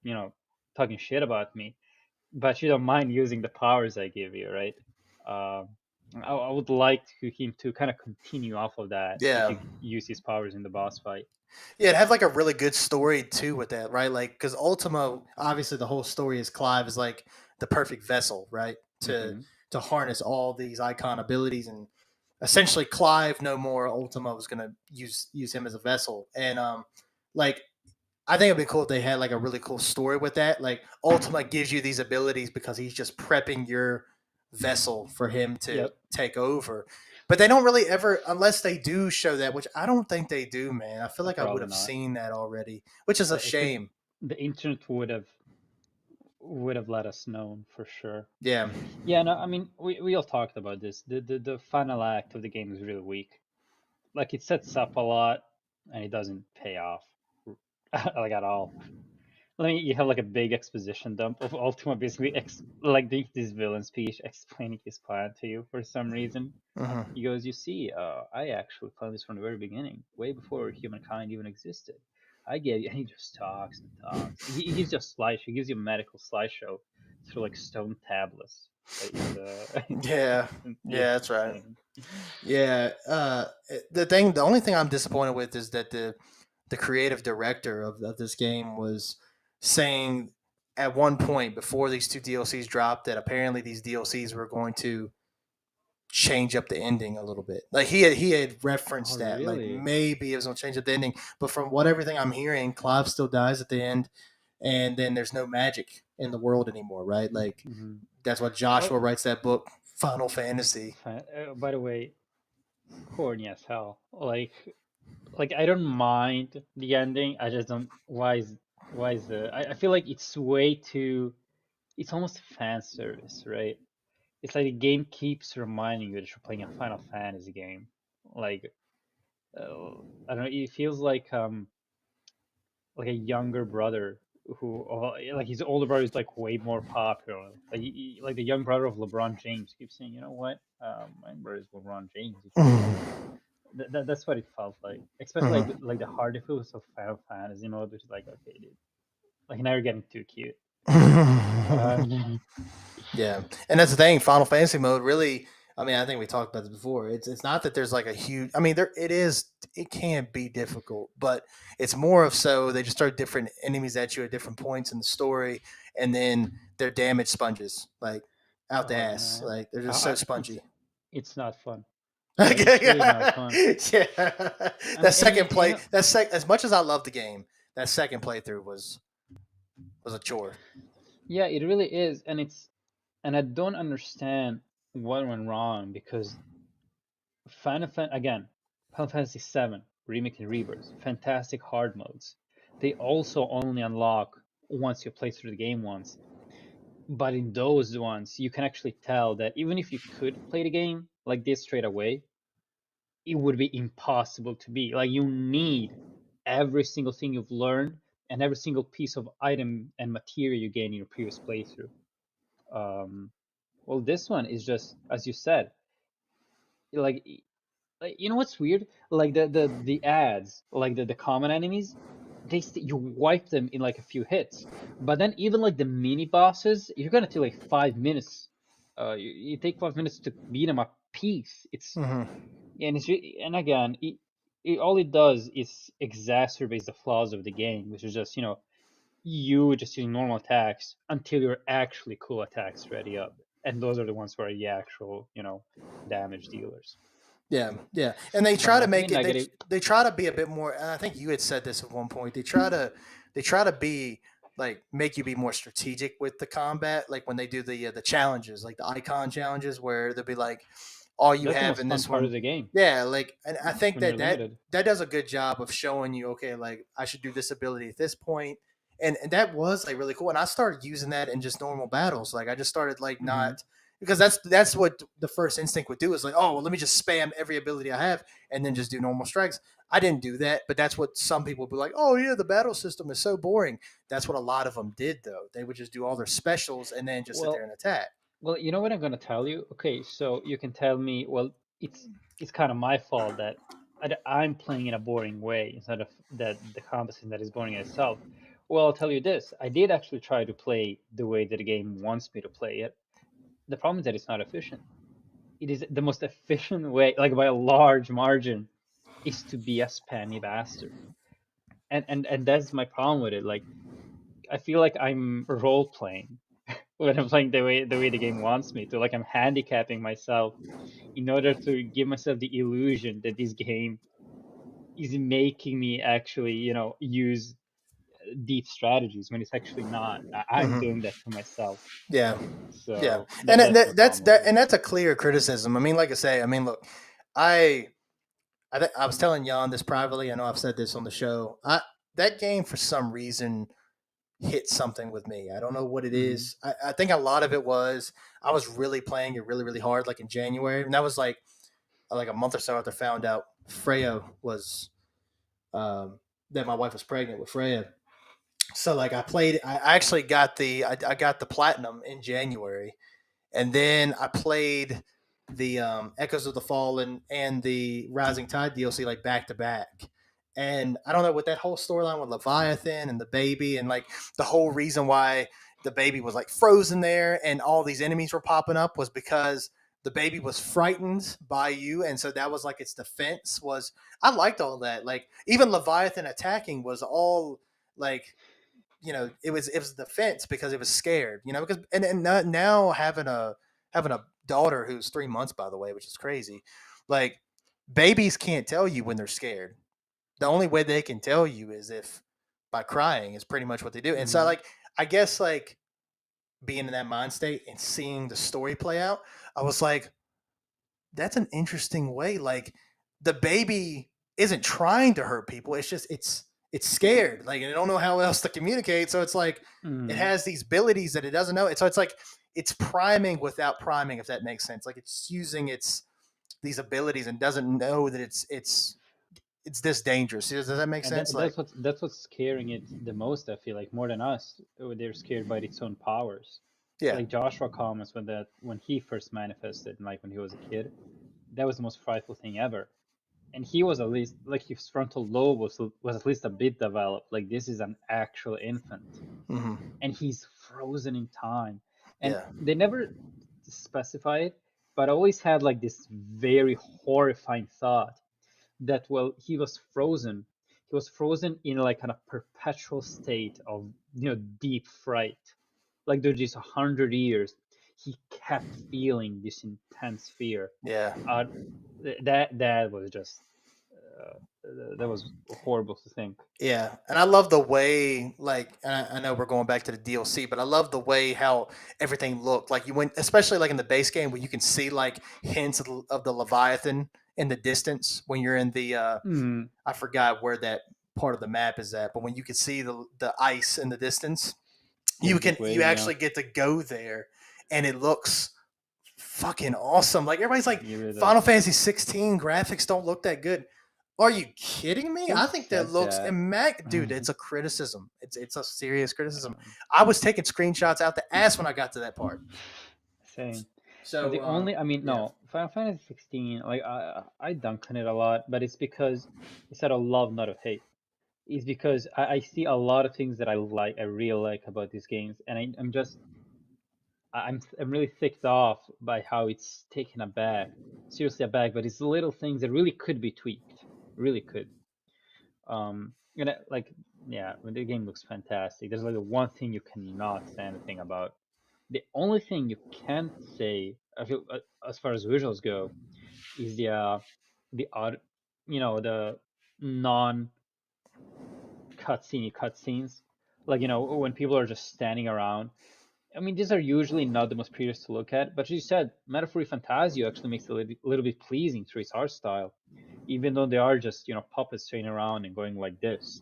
talking shit about me, but you don't mind using the powers I give you, right?" Um, I would like him to kind of continue off of that if Yeah. you use his powers in the boss fight. Yeah, it have like a really good story too with that, right? Like, because Ultima, obviously, the whole story is Clive is like the perfect vessel, right? To Hmm. to harness all these icon abilities, and essentially Clive no more. Ultima was gonna use him as a vessel, and like I think it'd be cool if they had like a really cool story with that. Like Ultima gives you these abilities because he's just prepping your vessel for him to Yep, take over. But they don't really ever, unless they do show that, which I don't think they do, man. I feel like I would probably have not. seen that already, which is a I think shame. the internet would have let us know for sure. Yeah. Yeah, no, I mean we all talked about this. The final act of the game is really weak. Like it sets up a lot and it doesn't pay off like at all. Like you have like a big exposition dump of Ultima basically like this villain speech explaining his plan to you for some reason. Hmm. He goes, "You see, I actually planned this from the very beginning, way before humankind even existed. I gave you," and he just talks and talks. He gives you a slideshow. He gives you a medical slideshow through like stone tablets. It's Yeah. Yeah, that's right. insane. Yeah. The only thing I'm disappointed with is that the creative director of this game was saying at one point before these two DLCs dropped that apparently these DLCs were going to change up the ending a little bit. Like he had Oh, referenced that like really? maybe it was going to change up the ending, but from what everything I'm hearing, Clive still dies at the end, and then there's no magic in the world anymore, right? Like Hmm. that's what Oh, Joshua writes that book, Final Fantasy. by the way, corny as hell. Like I don't mind the ending. I just don't. Why is the? I feel like it's way too. It's almost fan service, right? It's like the game keeps reminding you that you're playing a Final Fantasy game. Like I don't know. It feels like a younger brother who, like his older brother is like way more popular. Like like the young brother of LeBron James keeps saying, you know what? My brother is LeBron James. You should play him. That's what it felt like, especially like Mhm. the hard difficulty of Final Fantasy mode, which is like, okay, dude, like now you're getting too cute. Um, Yeah, and that's the thing. Final Fantasy mode really. I mean, I think we talked about this before. It's not that there's like a huge. I mean, there it is. It can be difficult, but it's more of so they just throw different enemies at you at different points in the story, and then they're damage sponges like out the oh ass. man, Like they're just so spongy. it's not fun. It's really not yeah, fun. I that mean, and second play. As much as I love the game, that second playthrough was a chore. yeah, it really is, and I don't understand what went wrong because again, Final Fantasy VII Remake and Rebirth, fantastic hard modes. They also only unlock once you play through the game once. But in those ones, you can actually tell that even if you could play the game like this straight away, it would be impossible to be. Like you need every single thing you've learned and every single piece of item and material you gain in your previous playthrough. Um, well, this one is just, as you said, like you know what's weird? Like the ads, like the common enemies, you wipe them in like a few hits. But then even like the mini bosses, you're gonna take like 5 minutes. You take 5 minutes to beat them a piece. Hmm. And again, all it does is exacerbates the flaws of the game, which is just you just using normal attacks until your actually cool attacks ready up, and those are the ones who are the actual damage dealers. Yeah, yeah, and they But try to nothing make it. They negative. they try to be a bit more. And I think you had said this at one point. They try to be like make you be more strategic with the combat. Like when they do the challenges, like the icon challenges, where they'll be like, all you That's the have most in fun this part of one. the game Yeah, like, and I think when you're that limited. that does a good job of showing you. Okay, like I should do this ability at this point, and that was like really cool. And I started using that in just normal battles. Like I just started like Hmm. not because that's what the first instinct would do is like, oh well, let me just spam every ability I have and then just do normal strikes. I didn't do that, but that's what some people would be like. Oh yeah, the battle system is so boring. That's what a lot of them did though. They would just do all their specials and then just sit there Well, and attack. well, you know what I'm gonna tell you? Okay, so you can tell me, well, it's kind of my fault that I'm playing in a boring way instead of that the combat system that is boring in itself. Well, I'll tell you this: I did actually try to play the way that the game wants me to play it. The problem is that it's not efficient. It is the most efficient way, like by a large margin, is to be a spammy bastard. And that's my problem with it. Like I feel like I'm role playing when I'm playing the way the game wants me to. Like I'm handicapping myself in order to give myself the illusion that this game is making me actually, use deep strategies when it's actually not. I'm Mm-hmm. doing that to myself. Yeah, yeah, So and that's my that's problem with it. and that's a clear criticism. I mean, like I say, I mean, look, I I was telling Jan this privately. I know I've said this on the show. That game for some reason hit something with me. I don't know what it Hmm. is. I think a lot of it was I was really playing it really really hard, like in January, and that was like a month or so after I found out Freya was that my wife was pregnant with Freya. So like I played. I actually got I got the platinum in January, and then I played the Echoes of the Fallen and the Rising Tide DLC like back to back. And I don't know, with that whole storyline with Leviathan and the baby, and like the whole reason why the baby was like frozen there and all these enemies were popping up was because the baby was frightened by you, and so that was like its defense. Was I liked all that. Like even Leviathan attacking was all like, it was defense because it was scared, because and now having a daughter who's 3 months, by the way, which is crazy. Like babies can't tell you when they're scared. The only way they can tell you is if by crying is pretty much what they do. And so Hmm. like I guess like being in that mind state and seeing the story play out, I was like, that's an interesting way. Like the baby isn't trying to hurt people. It's just it's scared. Like, and it don't know how else to communicate. So it's like it Hmm. has these abilities that it doesn't know. And so it's like it's priming without priming, if that makes sense. Like it's using its these abilities and doesn't know that it's this dangerous. Does that make And sense? Like, that's what's scaring it the most. I feel like more than us, they're scared by its own powers. yeah, Like Joshua comments when he first manifested, and like when he was a kid, that was the most frightful thing ever. And he was at least like his frontal lobe was at least a bit developed. Like this is an actual infant, hmm, and he's frozen in time. And yeah, they never specify it, but I always had like this very horrifying thought that, well, he was frozen in like kind of perpetual state of deep fright. Like through these 100 years he kept feeling this intense fear. yeah. uh that was just uh, that was horrible to think. Yeah, and I love the way, like, and I know we're going back to the DLC, but I love the way how everything looked. Like you went, especially like in the base game, where you can see like hints of the Leviathan in the distance when you're in the. Mm, I forgot where that part of the map is at, but when you can see the ice in the distance, yeah, the you gateway, yeah. actually get to go there, and it looks fucking awesome. Like everybody's like, It really Final does. Fantasy 16 graphics don't look that good. Are you kidding me? Who I think that said looks that? dude. It's a criticism. It's a serious criticism. Um, I was taking screenshots out the ass when I got to that part. Same. No, So the only, I mean, yeah. no, Final Fantasy 16, like I dunk on it a lot, but it's because it's out of love, not of hate. It's because I see a lot of things that I like, I really like about these games, and I'm just I'm really ticked off by how it's taken aback, seriously aback. But it's little things that really could be tweaked, really could. Like, yeah, when the game looks fantastic, there's like the one thing you cannot say anything about. The only thing you can't say, I feel, as far as visuals go, is the odd, the non cutscenes, like when people are just standing around. I mean, these are usually not the most prettiest to look at, but as you said, Metaphor ReFantazio actually makes it a little bit pleasing through its art style, even though they are just puppets straining around and going like this.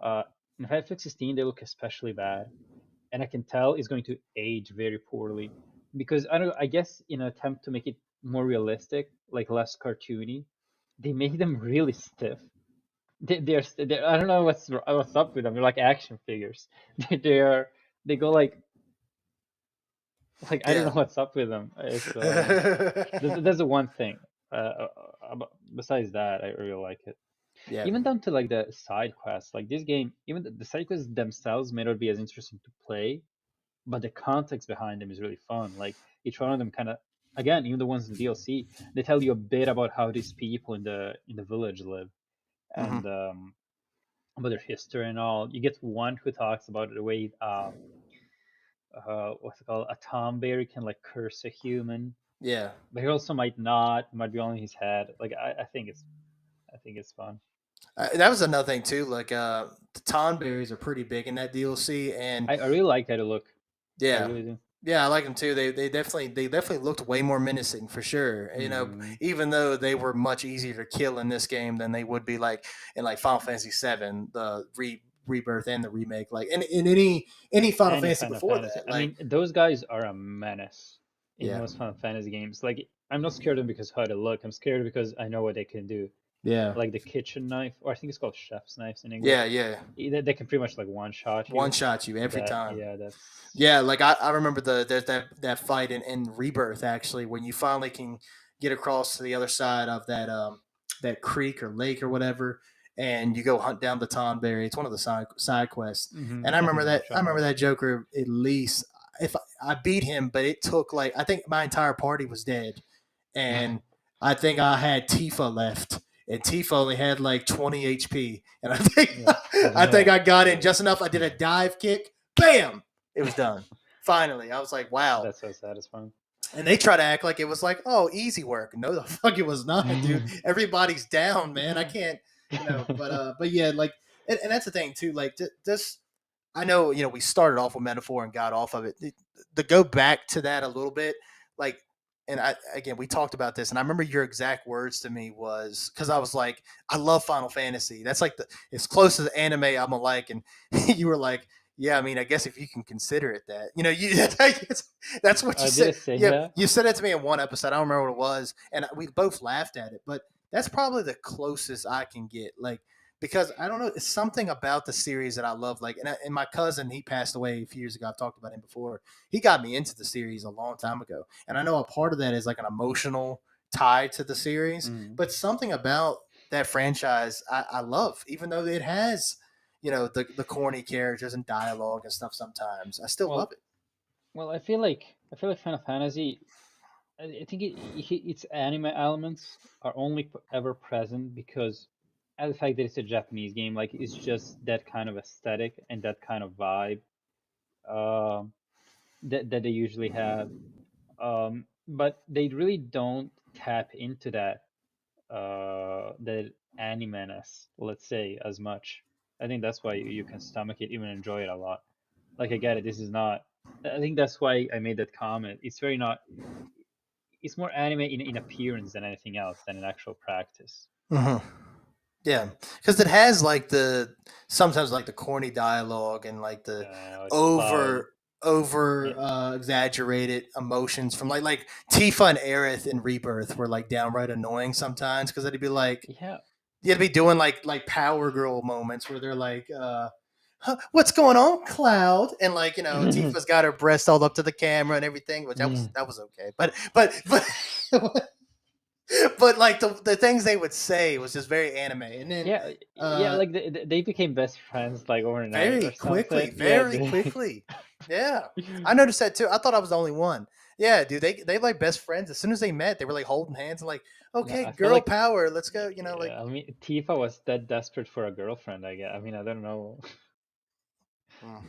Uh, in Final Fantasy 16, they look especially bad, and I can tell it's going to age very poorly because I don't know, I guess in an attempt to make it more realistic, like less cartoony, they make them really stiff. they're I don't know what's up with them. They're like action figures. They're they go like I don't know Yeah. what's up with them. It's that's the one thing. Besides that, I really like it. Yeah. Even down to like the side quests. Like this game, even the side quests themselves may not be as interesting to play, but the context behind them is really fun. Like each one of them kind of, again, even the ones in the DLC, they tell you a bit about how these people in the village live Hmm. and about their history and all. You get one who talks about the way what's it called, a tomberry can like curse a human, Yeah. but he also might not, might be only his head. Like I think it's fun. That was another thing too. Like the Tonberries are pretty big in that DLC, and I really like how they look. I yeah, really do. yeah, I like them too. They definitely looked way more menacing for sure. You know, Hmm. even though they were much easier to kill in this game than they would be like in like Final Fantasy VII, the rebirth and the remake. Like in any Final Any Fantasy Final before Fantasy. that. I Like mean, those guys are a menace in yeah, most Final Fantasy games. Like, I'm not scared of them because how they look. I'm scared because I know what they can do. yeah, Like the kitchen knife, or I think it's called chef's knives in yeah, English. yeah. They can pretty much like one shot One you. shot you every That time. yeah, that's Yeah, like I remember there's that fight in Rebirth actually when you finally can get across to the other side of that creek or lake or whatever, and you go hunt down the Tonberry. It's one of the side quests, and I think I know what I you're talking remember about. that Joker at least if I beat him, but it took like I think my entire party was dead, and I think I had Tifa left. And Tifa only had like 20 HP, and Yeah, I think yeah, I got in just enough. I did a dive kick, bam, it was done. Finally, I was like, wow. that's so satisfying. And they try to act like it was like, oh, easy work. No, the fuck it was not, dude. Everybody's down, man. I can't, but yeah, like, and that's the thing too. Like, this, I know, we started off with Metaphor and got off of it. To go back to that a little bit, like, and I again, we talked about this, and I remember your exact words to me was because I was like, I love Final Fantasy. That's like the as close to the anime I'm like, and you were like, yeah, I mean, I guess if you can consider it that, that's what you Did I said. say Yeah, that? you said it to me in one episode. I don't remember what it was, and we both laughed at it. But that's probably the closest I can get. Like because I don't know, it's something about the series that I love. Like, and my cousin, he passed away a few years ago. I've talked about him before. He got me into the series a long time ago, and I know a part of that is like an emotional tie to the series. Mm. But something about that franchise I love, even though it has, the corny characters and dialogue and stuff. Sometimes I still love Well, it. well, I feel like Final Fantasy. I think its anime elements are only ever present because, as the fact that it's a Japanese game, like it's just that kind of aesthetic and that kind of vibe um, that they usually have. But they really don't tap into that anime-ness, let's say, as much. I think that's why you can stomach it, even enjoy it a lot. Like I get it, this is not. I think that's why I made that comment. It's very not. It's more anime in appearance than anything else than in actual practice. Mm-hmm. Yeah, because it has like the sometimes like the corny dialogue and like the It's Cloud. over Yeah, exaggerated emotions from like Tifa and Aerith in Rebirth were like downright annoying sometimes because it'd be like yeah. you'd be doing like Power Girl moments where they're like, huh, "What's going on, Cloud?" And like Tifa's got her breast all up to the camera and everything, which that was okay, but but like the things they would say was just very anime, and then Yeah, yeah. uh Like they became best friends like overnight or something. Yeah, very quickly. Yeah, I noticed that too. I thought I was the only one. Yeah, dude, they like best friends. As soon as they met, they were like holding hands and like, no, okay, I feel girl like power, let's go. Like yeah. I mean, Tifa was that desperate for a girlfriend. I guess. I mean, I don't know. mm,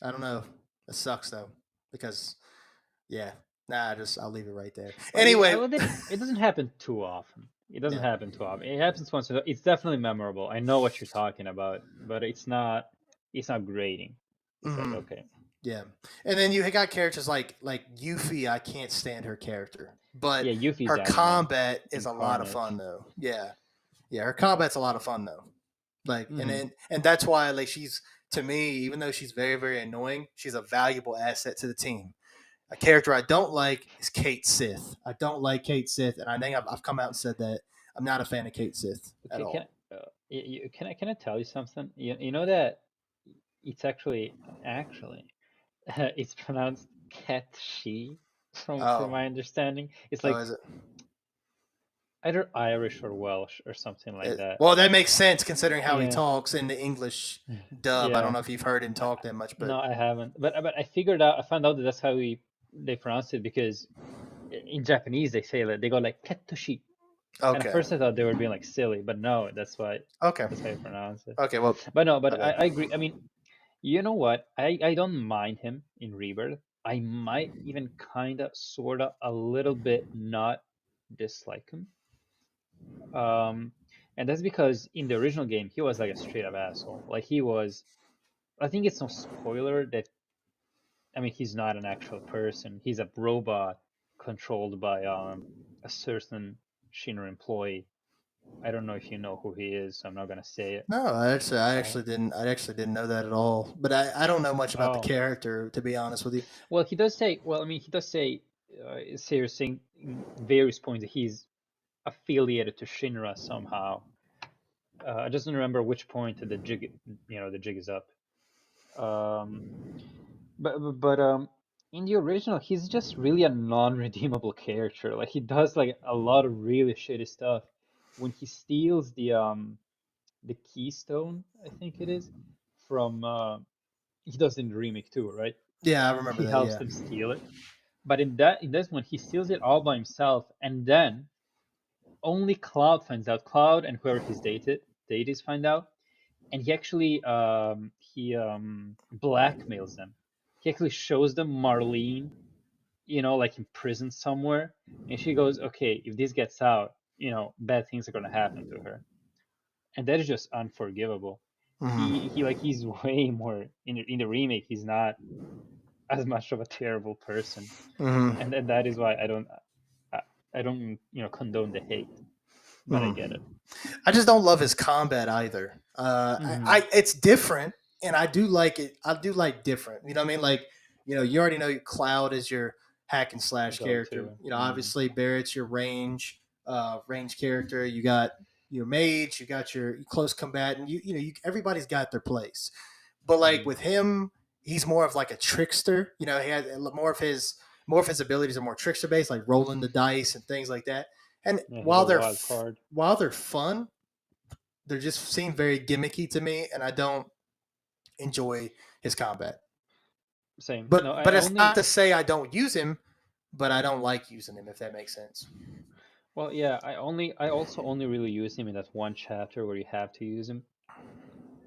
I don't know. It sucks though because yeah, nah, I'll leave it right there. Well, yeah, Anyway, well, it doesn't happen too often. It doesn't yeah. happen too often. It happens once. It's definitely memorable. I know what you're talking about, but it's not. It's not grating. It's like Mhm. okay. Yeah, and then you got characters like Yuffie. I can't stand her character, but Yeah, Yuffie's her anime combat is a lot of incarnate. fun though. Yeah, yeah, her combat's a lot of fun though. Like, and Hmm. then and that's why like she's to me, even though she's very very annoying, she's a valuable asset to the team. A character I don't like is Kate Sith. I don't like Kate Sith, and I think I've come out and said that I'm not a fan of Kate Sith at Okay, all. Can I tell you something? You know that it's actually it's pronounced cat she from Oh, my understanding. It's oh, like is it? either Irish or Welsh or something like that. Well, that makes sense considering how he Yeah. talks in the English dub. I don't Yeah. know if you've heard him talk that much, but No, I haven't. But I found out that that's how they pronounce it because in Japanese they say that they go like kettoshi. And at okay, first I thought they were being like silly, but no, okay, that's how you pronounce it. okay. Well, But no, my but bad. I agree. I mean, you know what? I don't mind him in Rebirth. I might even kinda sorta a little bit not dislike him. Um and that's because in the original game he was like a straight up asshole. Like he was I think it's no spoiler that I mean he's not an actual person. He's a robot controlled by a certain Shinra employee. I don't know if you know who he is, so I'm not gonna say it. No, I Uh, actually didn't. I actually didn't know that at all. But I don't know much about the oh, character, to be honest with you. well, he does say. Well, I mean, he does say, saying in various points that he's affiliated to Shinra somehow. I just don't remember which point the jig, the jig is up. Um, but in the original, he's just really a non-redeemable character. Like he does like a lot of really shitty stuff. When he steals the keystone, I think it is, from he does in the remake too, right? Yeah, I remember He that. helps Yeah. them steal it. But in this one, he steals it all by himself, and then only Cloud finds out. Cloud and whoever his deities find out, and he blackmails them. He actually shows them Marlene, like in prison somewhere, and she goes, "Okay, if this gets out, bad things are gonna happen to her," and that is just unforgivable. Hmm. He's way more in the remake. He's not as much of a terrible person, Hmm. and that is why I, I don't condone the hate, but I get Hmm. it. I just don't love his combat either. Hmm. It's different, and I do like it. I do like different. You know what I mean? Like, you already know Cloud is your hack and slash Go character. to. Obviously Barrett's your range character. You got your mage. You got your close combatant. Everybody's got their place. But like Hmm. with him, he's more of like a trickster. He had more of his abilities are more trickster based, like rolling the dice and things like that. And Yeah, he's while a they're wild card. while they're fun, they just seem very gimmicky to me, and I don't enjoy his combat. Same. No, But I it's not only. to say I don't use him, but I don't like using him, if that makes sense. Well, yeah, I also only really use him in that one chapter where you have to use him,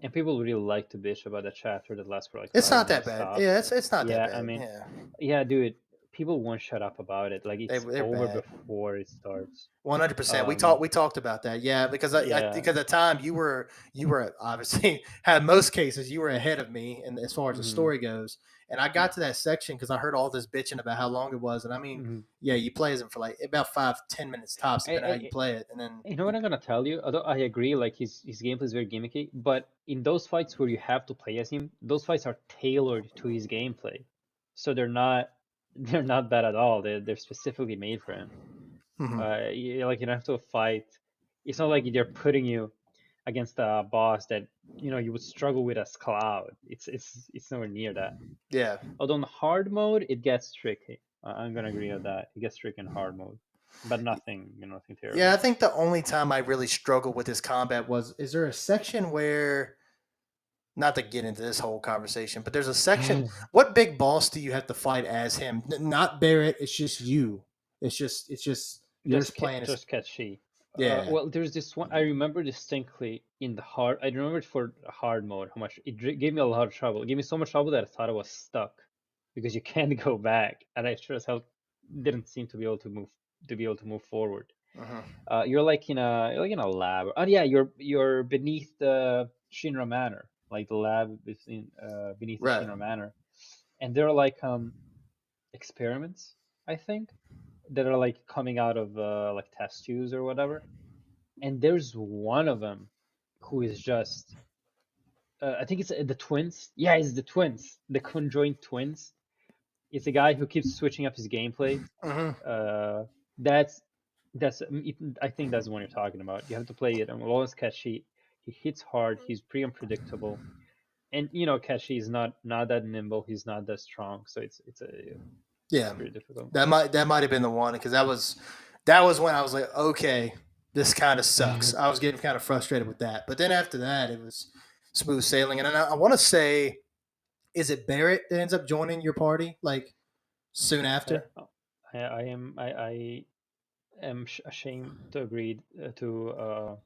and people really like to bitch about that chapter that lasts for like It's 5 minutes not that bad. tops. Yeah, it's not that Yeah, I bad. mean, Yeah, yeah, dude, people won't shut up about it. Like it's they're over bad. before it starts. 100%. We Um, talked about that. Yeah, because I yeah. think at the time you were obviously had most cases you were ahead of me, and as far as the Hmm. story goes. And I got to that section because I heard all this bitching about how long it was, and I mean, Hmm. yeah, you play as him for like about 5-10 minutes tops, depending on how you I, play it, and then You know what I'm gonna tell you? Although I agree, like his gameplay is very gimmicky, but in those fights where you have to play as him, those fights are tailored to his gameplay, so they're not bad at all. They're specifically made for him. mhm. Like you don't have to fight. It's not like they're putting you against a boss that you would struggle with as Cloud. It's nowhere near that. Yeah, Although in hard mode it gets tricky. I'm gonna agree with that. It gets tricky in hard mode, but nothing yeah. terrible. I think the only time I really struggled with his combat was, is there a section where, not to get into this whole conversation, but there's a section. What big boss do you have to fight as him? Not Barrett. It's just you. It's just you're just playing as. Just catchy. Yeah. Well, there's this one I remember distinctly in the hard. I remember it for hard mode. How much it gave me a lot of trouble. It gave me so much trouble that I thought I was stuck because you can't go back, and I sure as hell didn't seem to be able to move forward. Mhm. You're like in a lab. Oh yeah, you're beneath the Shinra Manor, like the lab beneath the Right. Shinra Manor, and there are like experiments, I think, that are like coming out of like test tubes or whatever. And there's one of them who is just I think it's the twins. Yeah, it's the twins, the conjoined twins. It's a guy who keeps switching up his gameplay. Mhm. Uh, that's I think that's the one you're talking about. You have to play it on lowest catch sheet. He hits hard. He's pretty unpredictable. And Kashi is not that nimble. He's not that strong. So it's pretty difficult. That might have been the one because that was when I was like, okay, this kind of sucks. I was getting kind of frustrated with that. But then after that, it was smooth sailing. And I want to say, is it Barrett that ends up joining your party like soon after? I am ashamed to agree to.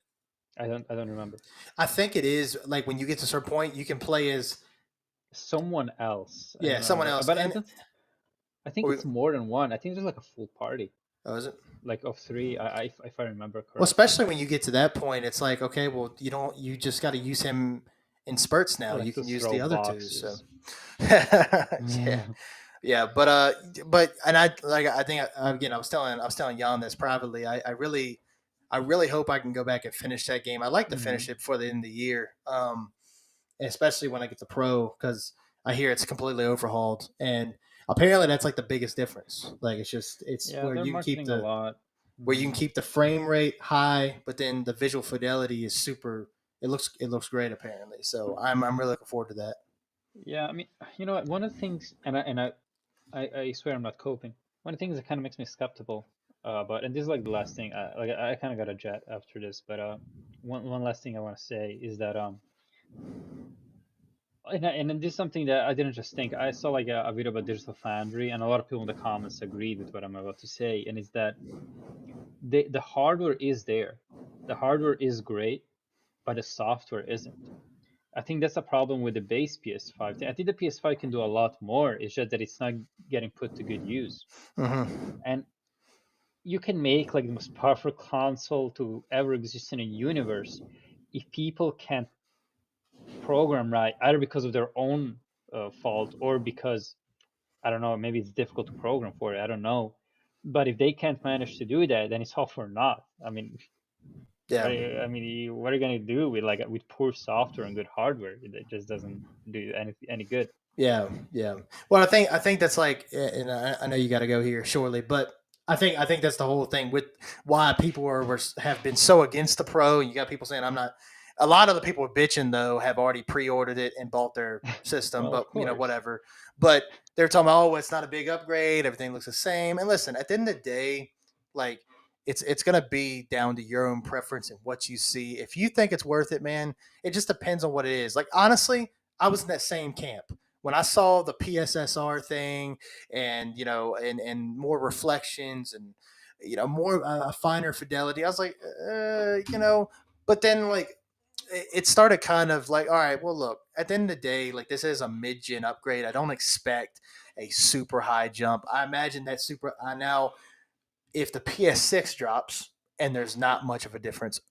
I don't remember. I think it is like when you get to a certain point, you can play as someone else. Yeah, someone else. But I think it's more than one. I think there's like a full party. Oh, is it? Like of 3, if I remember correctly. Well, especially when you get to that point, it's like, okay, well, you just got to use him in spurts now. You can use the other boxes. 2. So, yeah, but and I think again, I was telling Jan this privately. I really hope I can go back and finish that game. I'd like to finish it before the end of the year, especially when I get the Pro, because I hear it's completely overhauled, and apparently that's like the biggest difference. Like it's where you can keep where you can keep the frame rate high, but then the visual fidelity is super. It looks great apparently. So I'm really looking forward to that. Yeah, I mean, you know what? One of the things, and I swear I'm not coping. One of the things that kind of makes me skeptical, and this is like the last thing. I kind of got a jet after this, but one last thing I want to say is that and this is something that I didn't just think. I saw like a video about Digital Foundry, and a lot of people in the comments agreed with what I'm about to say, and it's that the hardware is there, the hardware is great, but the software isn't. I think that's a problem with the base PS5. I think the PS5 can do a lot more. It's just that it's not getting put to good use. And you can make like the most powerful console to ever exist in a universe if people can't program right, either because of their own fault or because, I don't know, maybe it's difficult to program for it. I don't know. But if they can't manage to do that, then it's all for naught. I mean, what are you gonna do with poor software and good hardware? It just doesn't do any good. Yeah. Well, I think that's like, and I know you got to go here shortly, but I think that's the whole thing with why people have been so against the Pro. You got people saying I'm not. A lot of the people bitching though have already pre-ordered it and bought their system, Well, but whatever. But they're talking about, it's not a big upgrade. Everything looks the same. And listen, at the end of the day, like it's gonna be down to your own preference and what you see. If you think it's worth it, man, it just depends on what it is. Like honestly, I was in that same camp when I saw the PSSR thing, and and more reflections and more finer fidelity. I was like, but then like it started kind of like, all right, well, look, at the end of the day, like this is a mid-gen upgrade. I don't expect a super high jump. I imagine that now if the PS6 drops and there's not much of a difference,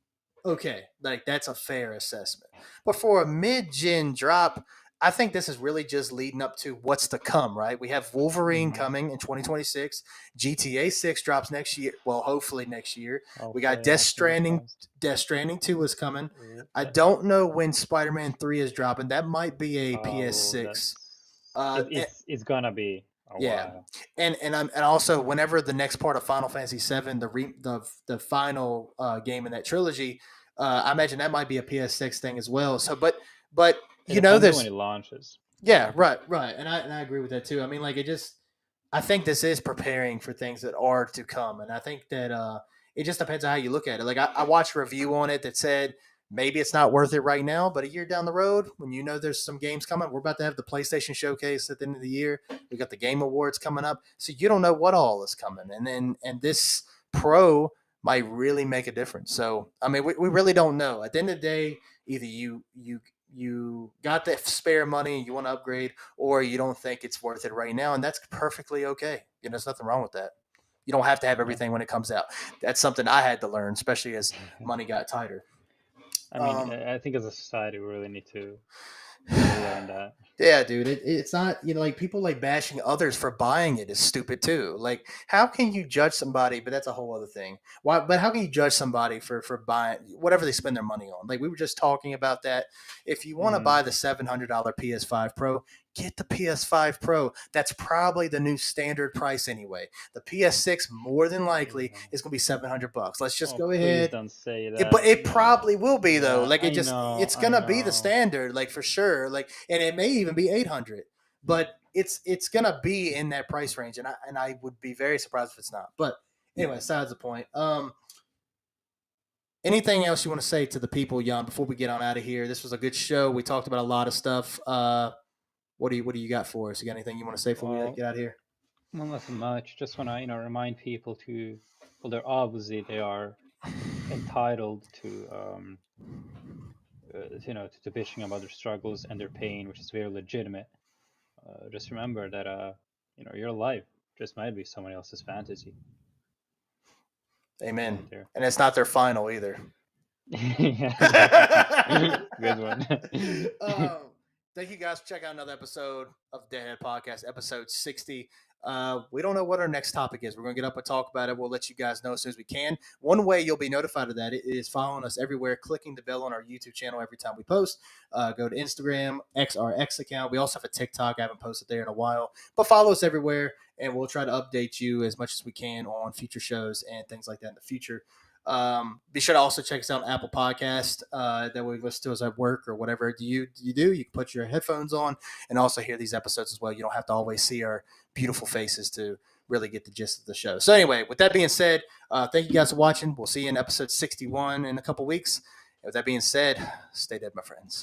okay, like that's a fair assessment. But for a mid-gen drop, I think this is really just leading up to what's to come, right? We have Wolverine coming in 2026. GTA 6 drops next year. Well, hopefully next year. We got Death Stranding. Death Stranding 2 is coming. I don't know when Spider-Man 3 is dropping. That might be a PS6. It's gonna be a while. And also whenever the next part of Final Fantasy VII, the final game in that trilogy, I imagine that might be a PS6 thing as well. So, but there's when it launches. Yeah, right, and I agree with that too. I mean, like I think this is preparing for things that are to come, and I think that it just depends on how you look at it. Like I watched a review on it that said maybe it's not worth it right now, but a year down the road, when there's some games coming, we're about to have the PlayStation Showcase at the end of the year. We got the Game Awards coming up, so you don't know what all is coming, and this Pro might really make a difference. So I mean, we really don't know. At the end of the day, either you got the spare money, you want to upgrade, or you don't think it's worth it right now, and that's perfectly okay. There's nothing wrong with that. You don't have to have everything when it comes out. That's something I had to learn, especially as money got tighter. I mean, I think as a society, we really need to learn that. Yeah, dude, it's not, like people like bashing others for buying it is stupid too. Like, how can you judge somebody? But that's a whole other thing. Why? But how can you judge somebody for buying whatever they spend their money on? Like we were just talking about that. If you want to buy the $700 PS5 Pro, get the PS5 Pro. That's probably the new standard price anyway. The PS6 more than likely is going to be $700. Let's just go ahead. Please don't say that. But it No. probably will be though. Yeah, Like I it's know, gonna I be the know. standard, like for sure. Like, and it may even be 800, but it's gonna be in that price range, and I would be very surprised if it's not. But anyway, besides the point. Anything else you want to say to the people, Jan, before we get on out of here? This was a good show. We talked about a lot of stuff. What do you got for us? You got anything you want to say before we get out of here? Well, nothing much. Just want to remind people to, well, they're obviously they are entitled to to bitching about their struggles and their pain, which is very legitimate. Just remember that your life just might be someone else's fantasy. Amen. Right, and it's not their final either. Yeah. Good one. Thank you guys for checking out another episode of Deadhead Podcast, episode 60. We don't know what our next topic is. We're going to get up and talk about it. We'll let you guys know as soon as we can. One way you'll be notified of that is following us everywhere, clicking the bell on our YouTube channel every time we post. Go to Instagram, our X account. We also have a TikTok. I haven't posted there in a while. But follow us everywhere, and we'll try to update you as much as we can on future shows and things like that in the future. Be sure to also check us out on Apple Podcast. That way, listen to us at work or whatever you do. You can put your headphones on and also hear these episodes as well. You don't have to always see our beautiful faces to really get the gist of the show. So anyway, with that being said, thank you guys for watching. We'll see you in episode 61 in a couple weeks. And with that being said, stay dead, my friends.